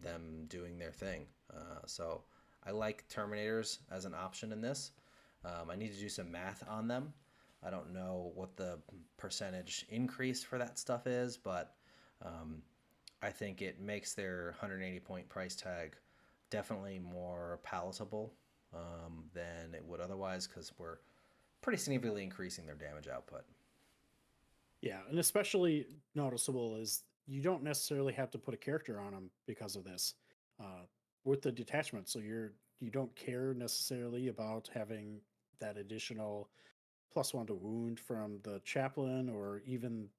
them doing their thing. So I like Terminators as an option in this. I need to do some math on them. I don't know what the percentage increase for that stuff is, but I think it makes their 180 point price tag definitely more palatable than it would otherwise, because we're pretty significantly increasing their damage output. Yeah, and especially noticeable is you don't necessarily have to put a character on them because of this. With the detachment, so you don't care necessarily about having that additional +1 to wound from the chaplain or even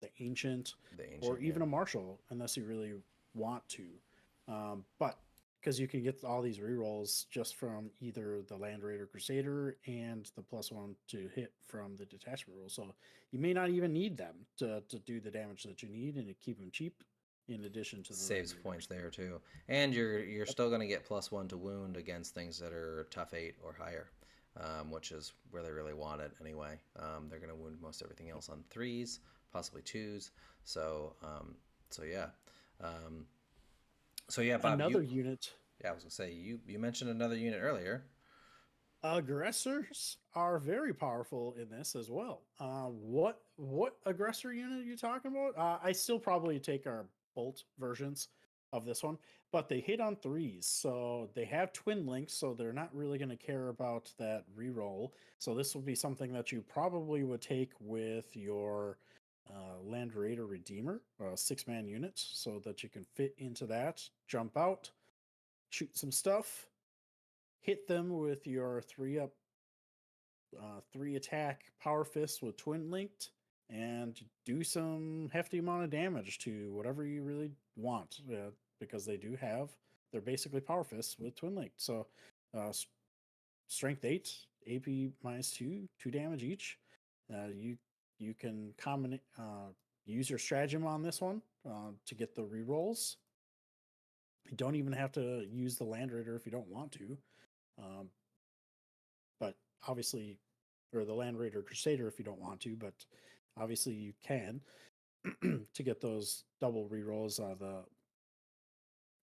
the ancient, The or ancient, even yeah. a marshal unless you really want to. But because you can get all these rerolls just from either the Land Raider Crusader and the +1 to hit from the Detachment Rule. So you may not even need them to do the damage that you need and to keep them cheap in addition to the Land Saves points Raiders. there too, and you're Yep. still going to get +1 to wound against things that are tough 8 or higher, which is where they really want it anyway. They're going to wound most everything else on 3s, possibly 2s. So yeah. Um, so yeah, Bob, Another unit. yeah, I was gonna say you mentioned another unit earlier. Aggressors are very powerful in this as well. What aggressor unit are you talking about? I still probably take our bolt versions of this one, but they hit on threes, so they have twin links, so they're not really going to care about that reroll. So this would be something that you probably would take with your Land Raider Redeemer, a 6-man unit, so that you can fit into that, jump out, shoot some stuff, hit them with your 3 attack power fist with twin linked, and do some hefty amount of damage to whatever you really want, because they're basically power fists with twin linked. So uh, strength 8, AP -2 damage each. You can use your stratagem on this one to get the rerolls. You don't even have to use the Land Raider if you don't want to. Um, but obviously, or the Land Raider Crusader if you don't want to, but obviously you can to get those double rerolls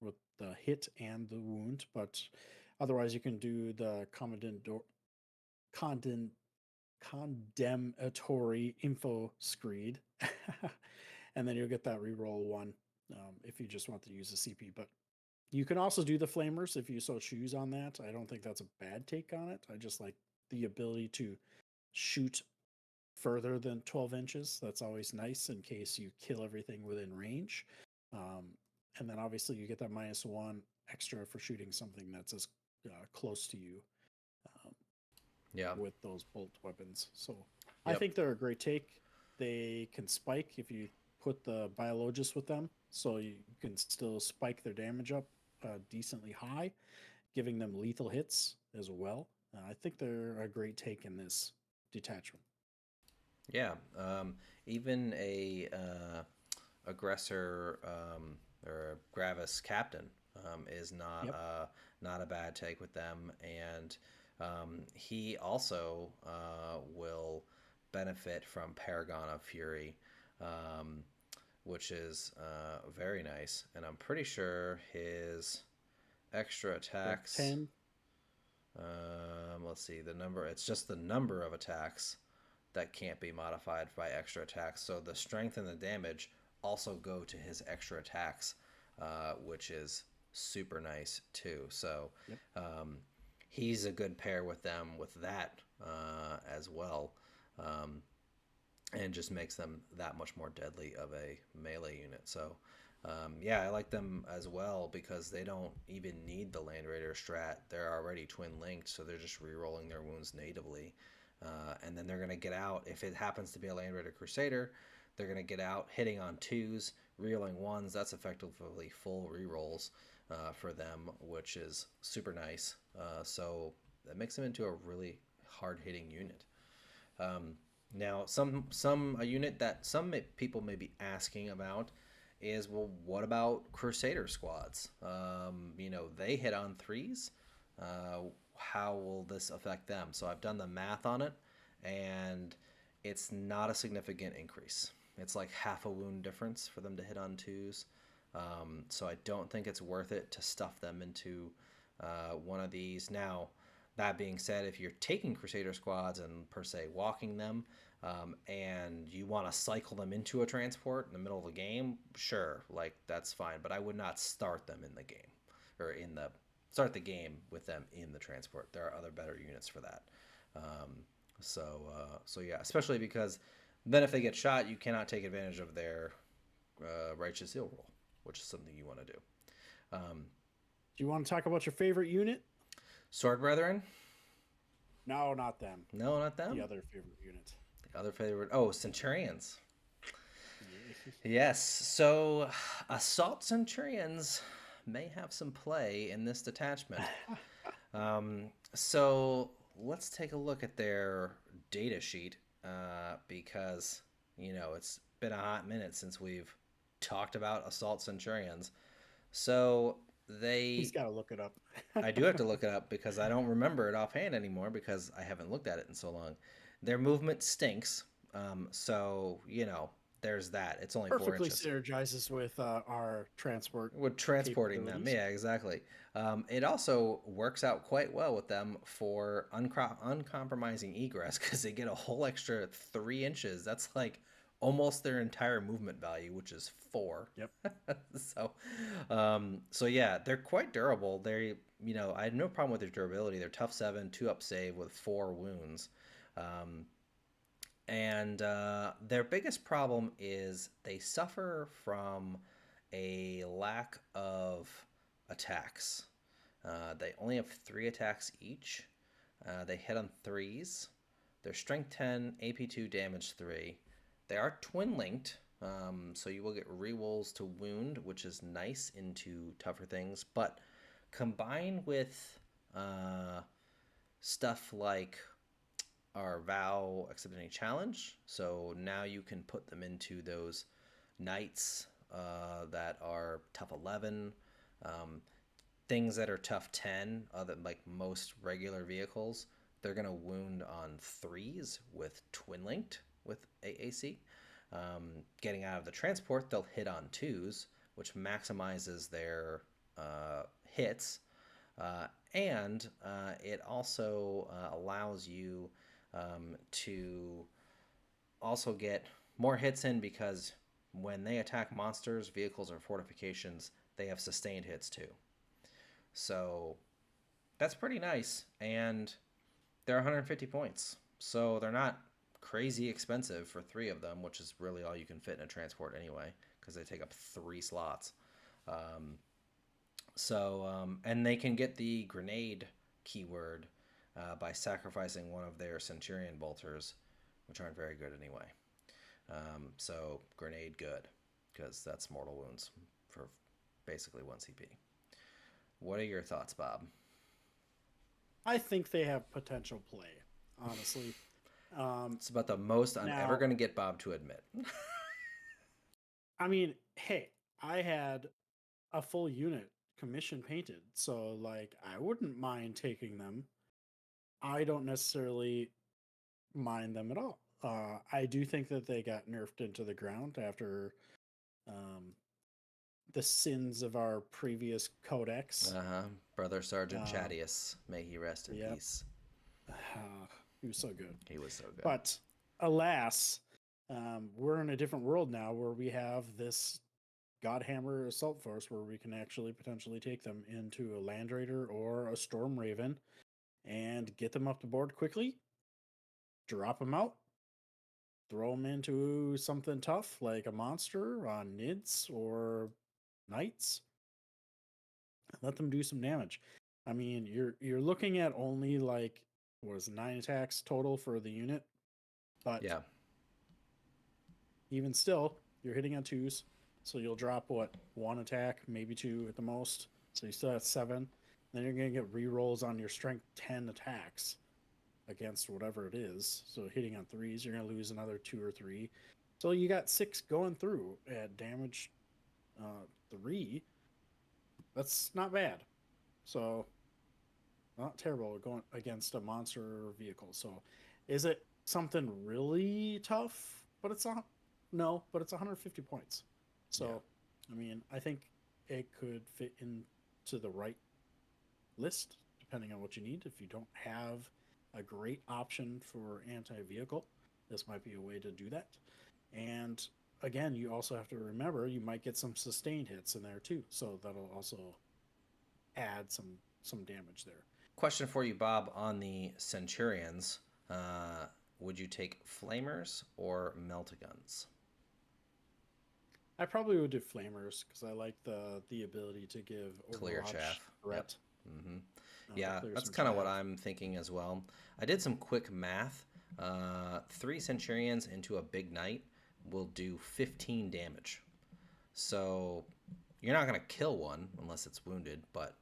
with the hit and the wound. But otherwise, you can do the Condemn, Condemnatory Info-Screed, and then you'll get that reroll one if you just want to use the CP. But you can also do the Flamers if you so choose on that. I don't think that's a bad take on it. I just like the ability to shoot further than 12 inches. That's always nice in case you kill everything within range. And then obviously you get that -1 extra for shooting something that's as close to you Yeah. with those bolt weapons. So I Yep. think they're a great take. They can spike if you put the Biologist with them, so you can still spike their damage up decently high, giving them lethal hits as well. I think they're a great take in this detachment. Yeah. Even a aggressor or a Gravis captain is not Yep. not a bad take with them, and he also will benefit from Paragon of Fury, which is very nice. And I'm pretty sure his extra attacks. 10. Let's see the number. It's just the number of attacks that can't be modified by extra attacks. So the strength and the damage also go to his extra attacks, which is super nice too. So Yep. He's a good pair with them with that as well, and just makes them that much more deadly of a melee unit. So yeah, I like them as well because they don't even need the Land Raider strat. They're already twin linked, so they're just re-rolling their wounds natively. And then they're going to get out. If it happens to be a Land Raider Crusader, they're going to get out hitting on 2s, re-rolling 1s. That's effectively full re-rolls for them, which is super nice. So that makes them into a really hard-hitting unit. Now, a unit that some people may be asking about is, well, what about Crusader squads? They hit on 3s. How will this affect them? So I've done the math on it, and it's not a significant increase. It's like half a wound difference for them to hit on 2s. So I don't think it's worth it to stuff them into one of these. Now, that being said, if you're taking Crusader squads and per se walking them, and you want to cycle them into a transport in the middle of the game, sure, like that's fine. But I would not start them in the game, or start the game with them in the transport. There are other better units for that. So yeah, especially because then if they get shot, you cannot take advantage of their Righteous Seal roll, which is something you want to do. Do you want to talk about your favorite unit? Sword Brethren? No, not them. No, not them. The other favorite unit. The other favorite. Oh, Centurions. Yes. So Assault Centurions may have some play in this detachment. So let's take a look at their data sheet because, it's been a hot minute since we've talked about Assault Centurions. So He's got to look it up. I do have to look it up because I don't remember it offhand anymore because I haven't looked at it in so long. Their movement stinks. So, there's that. It's only 4 Perfectly inches. synergizes with our transport. With transporting them. Yeah, exactly. It also works out quite well with them for uncompromising egress because they get a whole extra 3 inches. That's like almost their entire movement value, which is 4. Yep. So yeah, they're quite durable. I have no problem with their durability. They're tough 7, 2-up save with 4 wounds. And their biggest problem is they suffer from a lack of attacks. They only have 3 attacks each. They hit on 3s. They're strength 10, AP 2, damage 3. They are twin linked, so you will get rerolls to wound, which is nice into tougher things. But combined with stuff like our vow accept any challenge, so now you can put them into those knights that are tough 11, Um, Things that are tough 10, other like most regular vehicles, they're going to wound on 3s with twin linked with AAC. Getting out of the transport, they'll hit on 2s, which maximizes their hits. And it also allows you to also get more hits in because when they attack monsters, vehicles, or fortifications, they have sustained hits too. So that's pretty nice. And they're 150 points. So they're not crazy expensive for 3 of them, which is really all you can fit in a transport anyway, because they take up 3 slots. And they can get the grenade keyword by sacrificing one of their Centurion bolters, which aren't very good anyway. So grenade good, because that's mortal wounds for basically 1 CP. What are your thoughts, Bob? I think they have potential play, honestly. It's about the most I'm ever going to get Bob to admit. I mean, hey, I had a full unit commission painted, so like I wouldn't mind taking them. I don't necessarily mind them at all. I do think that they got nerfed into the ground after um, the sins of our previous codex. Brother Sergeant Chadius, may he rest in peace. He was so good. He was so good. But alas, we're in a different world now where we have this Godhammer assault force where we can actually potentially take them into a Land Raider or a Stormraven and get them up the board quickly, drop them out, throw them into something tough like a monster on Nids or Knights, let them do some damage. I mean, you're looking at only like what was it, 9 attacks total for the unit, but yeah, even still, you're hitting on 2s, so you'll drop what 1 attack, maybe 2 at the most. So you still have 7. Then you're gonna get rerolls on your strength 10 attacks against whatever it is. So hitting on 3s, you're gonna lose another 2 or 3. So you got 6 going through at damage 3. That's not bad. So not terrible going against a monster vehicle. So is it something really tough? But it's not. No, but it's 150 points. So yeah. I mean, I think it could fit into the right list depending on what you need. If you don't have a great option for anti-vehicle, this might be a way to do that. And again, you also have to remember you might get some sustained hits in there too, so that'll also add some damage there. Question for you, Bob, on the Centurions. Would you take Flamers or Meltaguns? I probably would do Flamers because I like the ability to give clear chaff threat. Yep. Mm-hmm. Yeah, that's kind of what I'm thinking as well. I did some quick math. 3 Centurions into a big knight will do 15 damage. So you're not going to kill one unless it's wounded, but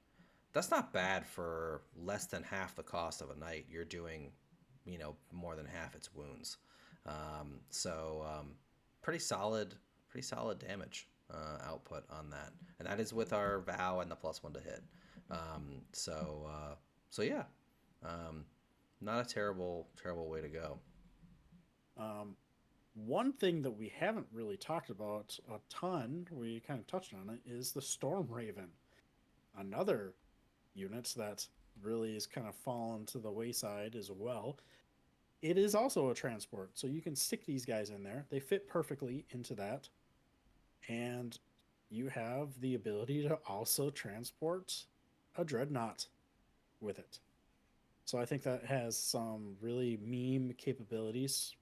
that's not bad for less than half the cost of a knight. You're doing, more than half its wounds. Pretty solid damage output on that. And that is with our vow and the +1 to hit. Yeah. Not a terrible way to go. One thing that we haven't really talked about a ton, we kind of touched on it, is the Stormraven. Another unit that really is kind of fallen to the wayside as well. It is also a transport, so you can stick these guys in there. They fit perfectly into that. And you have the ability to also transport a Dreadnought with it. So I think that has some really meme capabilities.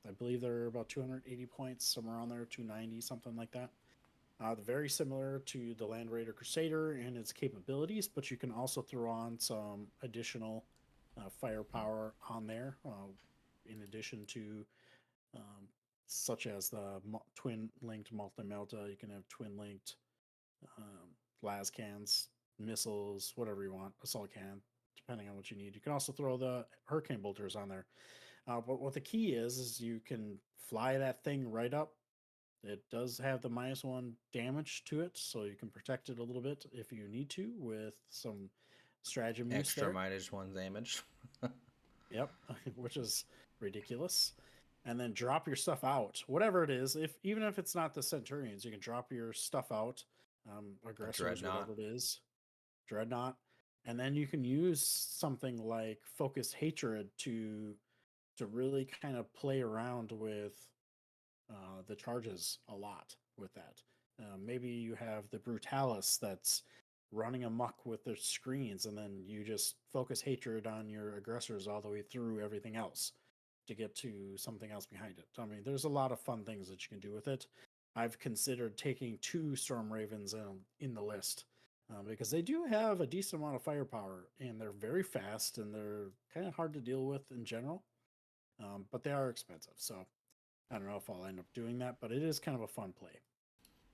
I believe they're about 280 points, somewhere around there, 290, something like that. They're very similar to the Land Raider Crusader and its capabilities, but you can also throw on some additional firepower on there, in addition to such as the twin-linked multi-melta. You can have twin-linked lascans, missiles, whatever you want, assault cannon, depending on what you need. You can also throw the hurricane bolters on there. But what the key is you can fly that thing right up It does have the -1 damage to it, so you can protect it a little bit if you need to with some stratagem use Extra there. -1 damage. Yep, which is ridiculous. And then drop your stuff out, whatever it is. If even if it's not the Centurions, you can drop your stuff out, A aggressors, dreadnought. whatever it is, dreadnought, and then you can use something like focused hatred to really kind of play around with the charges a lot with that. Maybe you have the Brutalis that's running amok with their screens, and then you just focus hatred on your aggressors all the way through everything else to get to something else behind it. I mean, there's a lot of fun things that you can do with it. I've considered taking 2 Stormravens in the list because they do have a decent amount of firepower, and they're very fast, and they're kind of hard to deal with in general, but they are expensive. So I don't know if I'll end up doing that, but it is kind of a fun play.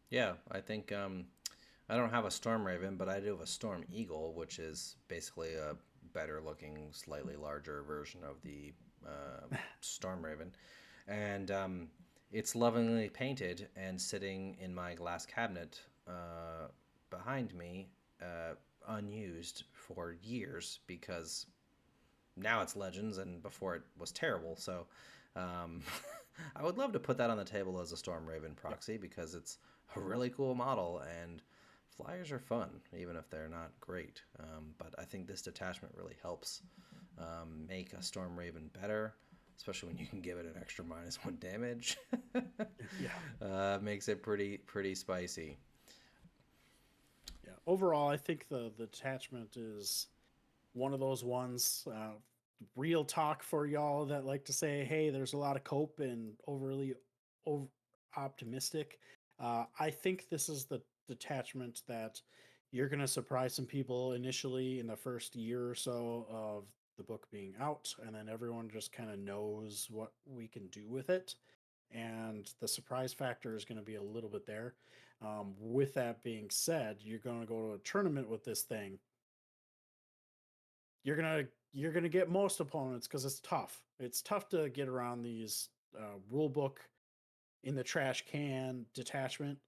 Yeah, I think I don't have a Stormraven, but I do have a Storm Eagle, which is basically a better looking, slightly larger version of the Stormraven. And it's lovingly painted and sitting in my glass cabinet behind me, unused for years because now it's Legends and before it was terrible. So um, I would love to put that on the table as a Stormraven Yep. proxy because it's a really cool model and flyers are fun, even if they're not great. But I think this detachment really helps make a Stormraven better, especially when you can give it an extra -1 damage. Yeah. Makes it pretty spicy. Yeah. Overall, I think the detachment is one of those ones. Real talk for y'all that like to say, "Hey, there's a lot of cope and overly over optimistic." I think this is the detachment that you're going to surprise some people initially in the first year or so of the book being out, and then everyone just kind of knows what we can do with it, and the surprise factor is going to be a little bit there. With that being said, you're going to go to a tournament with this thing. You're gonna get most opponents because it's tough. It's tough to get around these rule book in the trash can detachment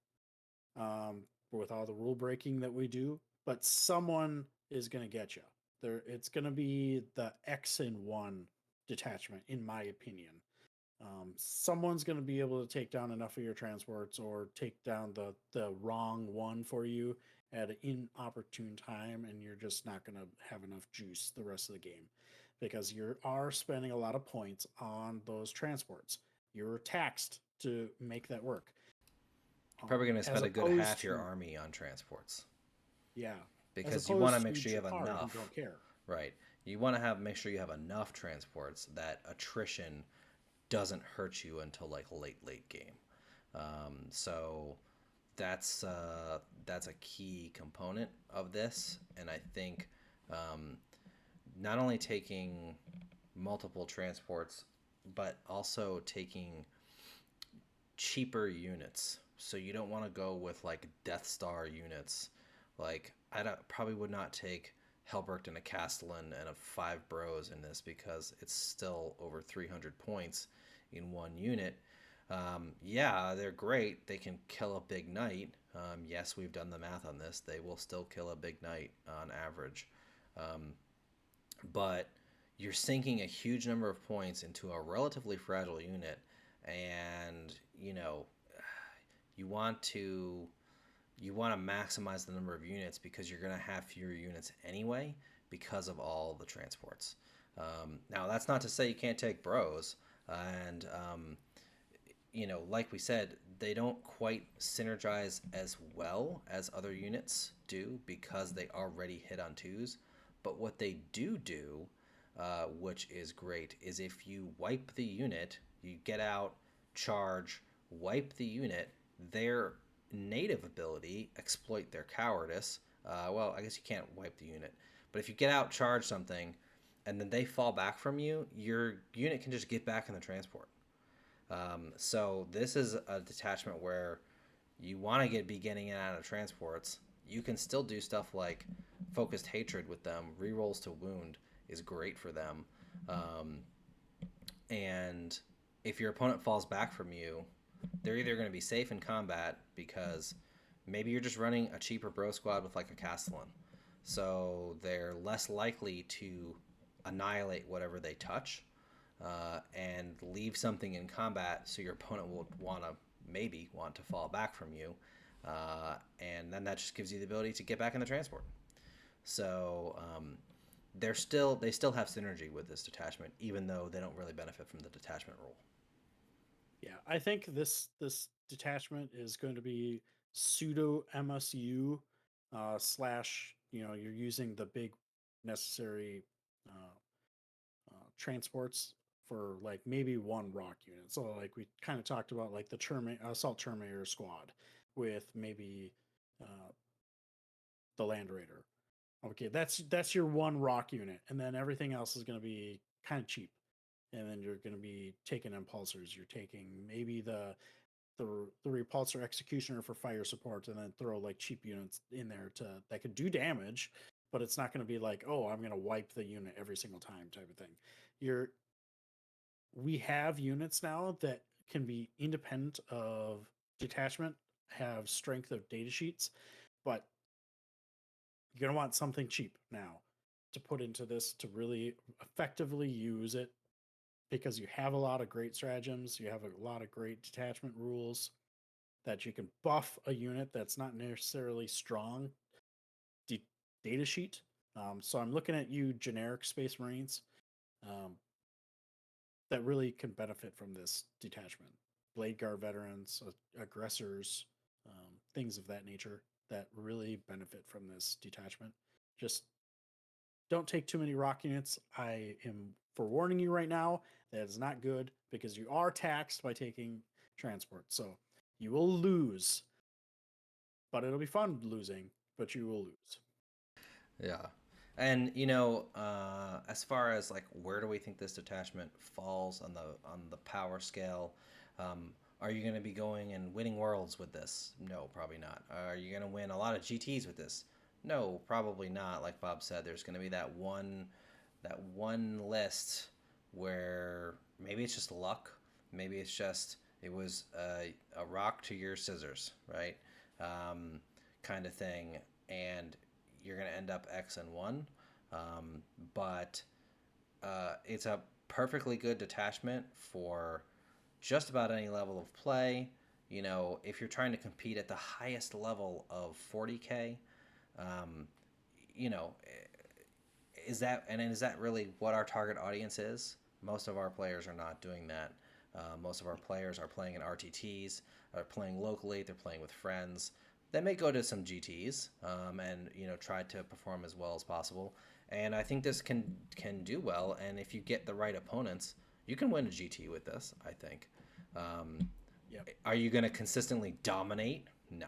with all the rule breaking that we do. But someone is gonna get you. It's gonna be the X and one detachment, in my opinion. Someone's going to be able to take down enough of your transports or take down the wrong one for you at an inopportune time, and you're just not going to have enough juice the rest of the game because you are spending a lot of points on those transports. You're taxed to make that work. Probably going to As spend a good opposed half your to, army on transports yeah, as because you want to opposed make to sure you have Jakar who enough. don't care. Right. You want to have make sure you have enough transports that attrition doesn't hurt you until like late game. So that's a key component of this, and I think um, not only taking multiple transports, but also taking cheaper units. So you don't want to go with like Death Star units. Like probably would not take Helbrecht and a Castellan and a 5 bros in this because it's still over 300 points in one unit. Yeah, they're great. They can kill a big knight. Yes, we've done the math on this. They will still kill a big knight on average. Um, but you're sinking a huge number of points into a relatively fragile unit, and you want to maximize the number of units because you're going to have fewer units anyway because of all the transports. Now that's not to say you can't take bros, and like we said, they don't quite synergize as well as other units do because they already hit on twos. But what they do, which is great, is if you wipe the unit, you get out, charge, wipe the unit, their native ability, exploit their cowardice. Well, I guess you can't wipe the unit, but if you get out, charge something, and then they fall back from you, your unit can just get back in the transport. So this is a detachment where you want to be getting in and out of transports. You can still do stuff like focused hatred with them. Rerolls to wound is great for them. And if your opponent falls back from you, they're either going to be safe in combat because maybe you're just running a cheaper bro squad with like a Castellan, so they're less likely to annihilate whatever they touch, and leave something in combat, so your opponent will maybe want to fall back from you, and then that just gives you the ability to get back in the transport. So they still have synergy with this detachment, even though they don't really benefit from the detachment rule. Yeah, I think this detachment is going to be pseudo MSU slash, you're using the big necessary uh, transports for like maybe one rock unit. So like we kind of talked about like the assault Terminator squad with maybe uh, the Land Raider. Okay, that's your one rock unit, and then everything else is going to be kind of cheap. And then you're going to be taking impulsors. You're taking maybe the repulsor executioner for fire support, and then throw like cheap units in there that could do damage, but it's not going to be like, oh, I'm going to wipe the unit every single time type of thing. You're We have units now that can be independent of detachment, have strength of data sheets, but you're going to want something cheap now to put into this to really effectively use it, because you have a lot of great stratagems, you have a lot of great detachment rules that you can buff a unit that's not necessarily strong data sheet. So I'm looking at you, generic Space Marines, um, that really can benefit from this detachment. Blade Guard veterans, aggressors, things of that nature that really benefit from this detachment. Just don't take too many rock units. I am forewarning you right now that is not good, because you are taxed by taking transport. So you will lose, but it'll be fun losing, but you will lose. Yeah. And as far as like where do we think this detachment falls on the power scale? Um, are you going to be going and winning worlds with this? No, probably not. Are you going to win a lot of GTs with this? No, probably not. Like Bob said, there's going to be that one list where maybe it's just luck. Maybe it's just it was a rock to your scissors, right? Um, kind of thing, and you're going to end up X and one. Um, but it's a perfectly good detachment for just about any level of play. If you're trying to compete at the highest level of 40K, um, you know, is that really what our target audience is? Most of our players are not doing that. Most of our players are playing in RTTs, are playing locally. They're playing with friends. They may go to some GTs, and try to perform as well as possible. And I think this can do well. And if you get the right opponents, you can win a GT with this. I think. Um, Yep. are you going to consistently dominate? No,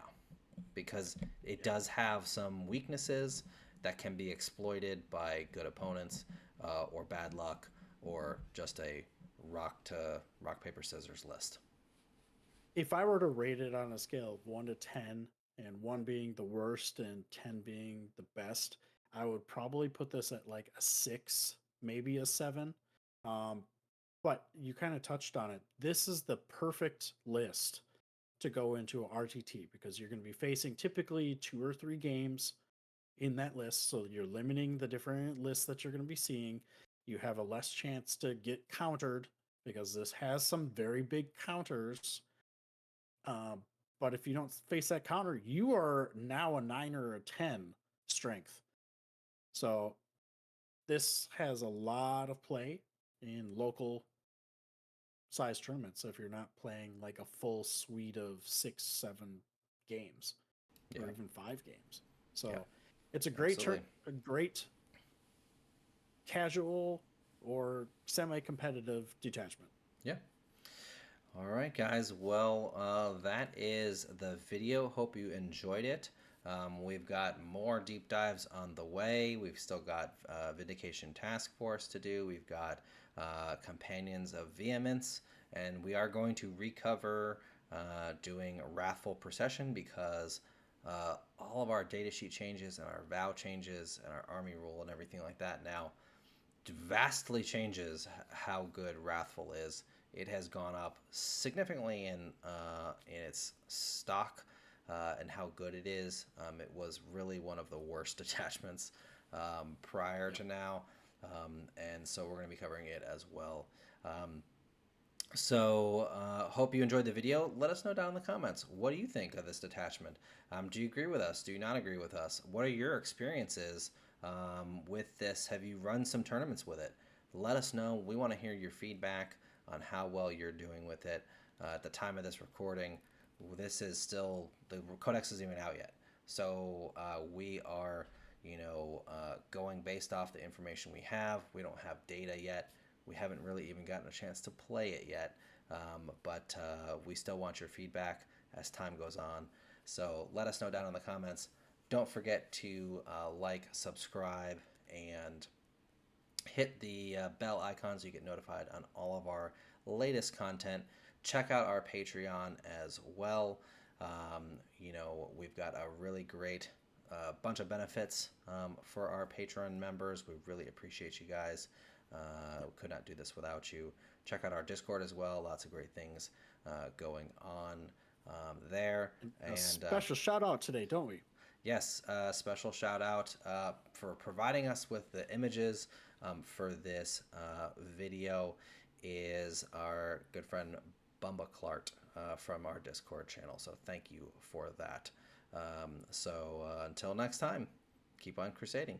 because it does have some weaknesses that can be exploited by good opponents, or bad luck, or just a rock paper scissors list. If I were to rate it on a scale of 1 to 10, and 1 being the worst and 10 being the best, I would probably put this at like a 6, maybe a 7. Um, but you kind of touched on it. This is the perfect list to go into a RTT, because you're going to be facing typically 2 or 3 games in that list. So you're limiting the different lists that you're going to be seeing. You have a less chance to get countered, because this has some very big counters. Um, but if you don't face that counter, you are now a 9 or a 10 strength. So this has a lot of play in local size tournaments. So if you're not playing like a full suite of 6, 7 games, Yeah, or even 5 games, yeah, so it's a absolutely. a great casual or semi-competitive detachment. Yeah. All right, guys. Well, that is the video. Hope you enjoyed it. We've got more deep dives on the way. We've still got Vindication Task Force to do. We've got Companions of Vehemence. And we are going to recover doing Wrathful Procession, because all of our datasheet changes and our vow changes and our army rule and everything like that now vastly changes how good Wrathful is. it has gone up significantly in its stock and how good it is. It was really one of the worst detachments prior to now, and so we're going to be covering it as well. Hope you enjoyed the video. Let us know down in the comments. What do you think of this detachment? Do you agree with us? Do you not agree with us? What are your experiences with this? Have you run some tournaments with it? Let us know. We want to hear your feedback on how well you're doing with it. At the time of this recording, this is still, the codex isn't even out yet. So we are, going based off the information we have. We don't have data yet. We haven't really even gotten a chance to play it yet, but we still want your feedback as time goes on. So let us know down in the comments. Don't forget to like, subscribe, and hit the bell icon so you get notified on all of our latest content. Check out our Patreon as well. We've got a really great bunch of benefits for our Patreon members. We really appreciate you guys. Could not do this without you. Check out our Discord as well. Lots of great things going on there. A special shout out today, don't we? Yes, special shout out for providing us with the images for this video is our good friend Bumba Clark from our Discord channel. So thank you for that. Until next time, keep on crusading.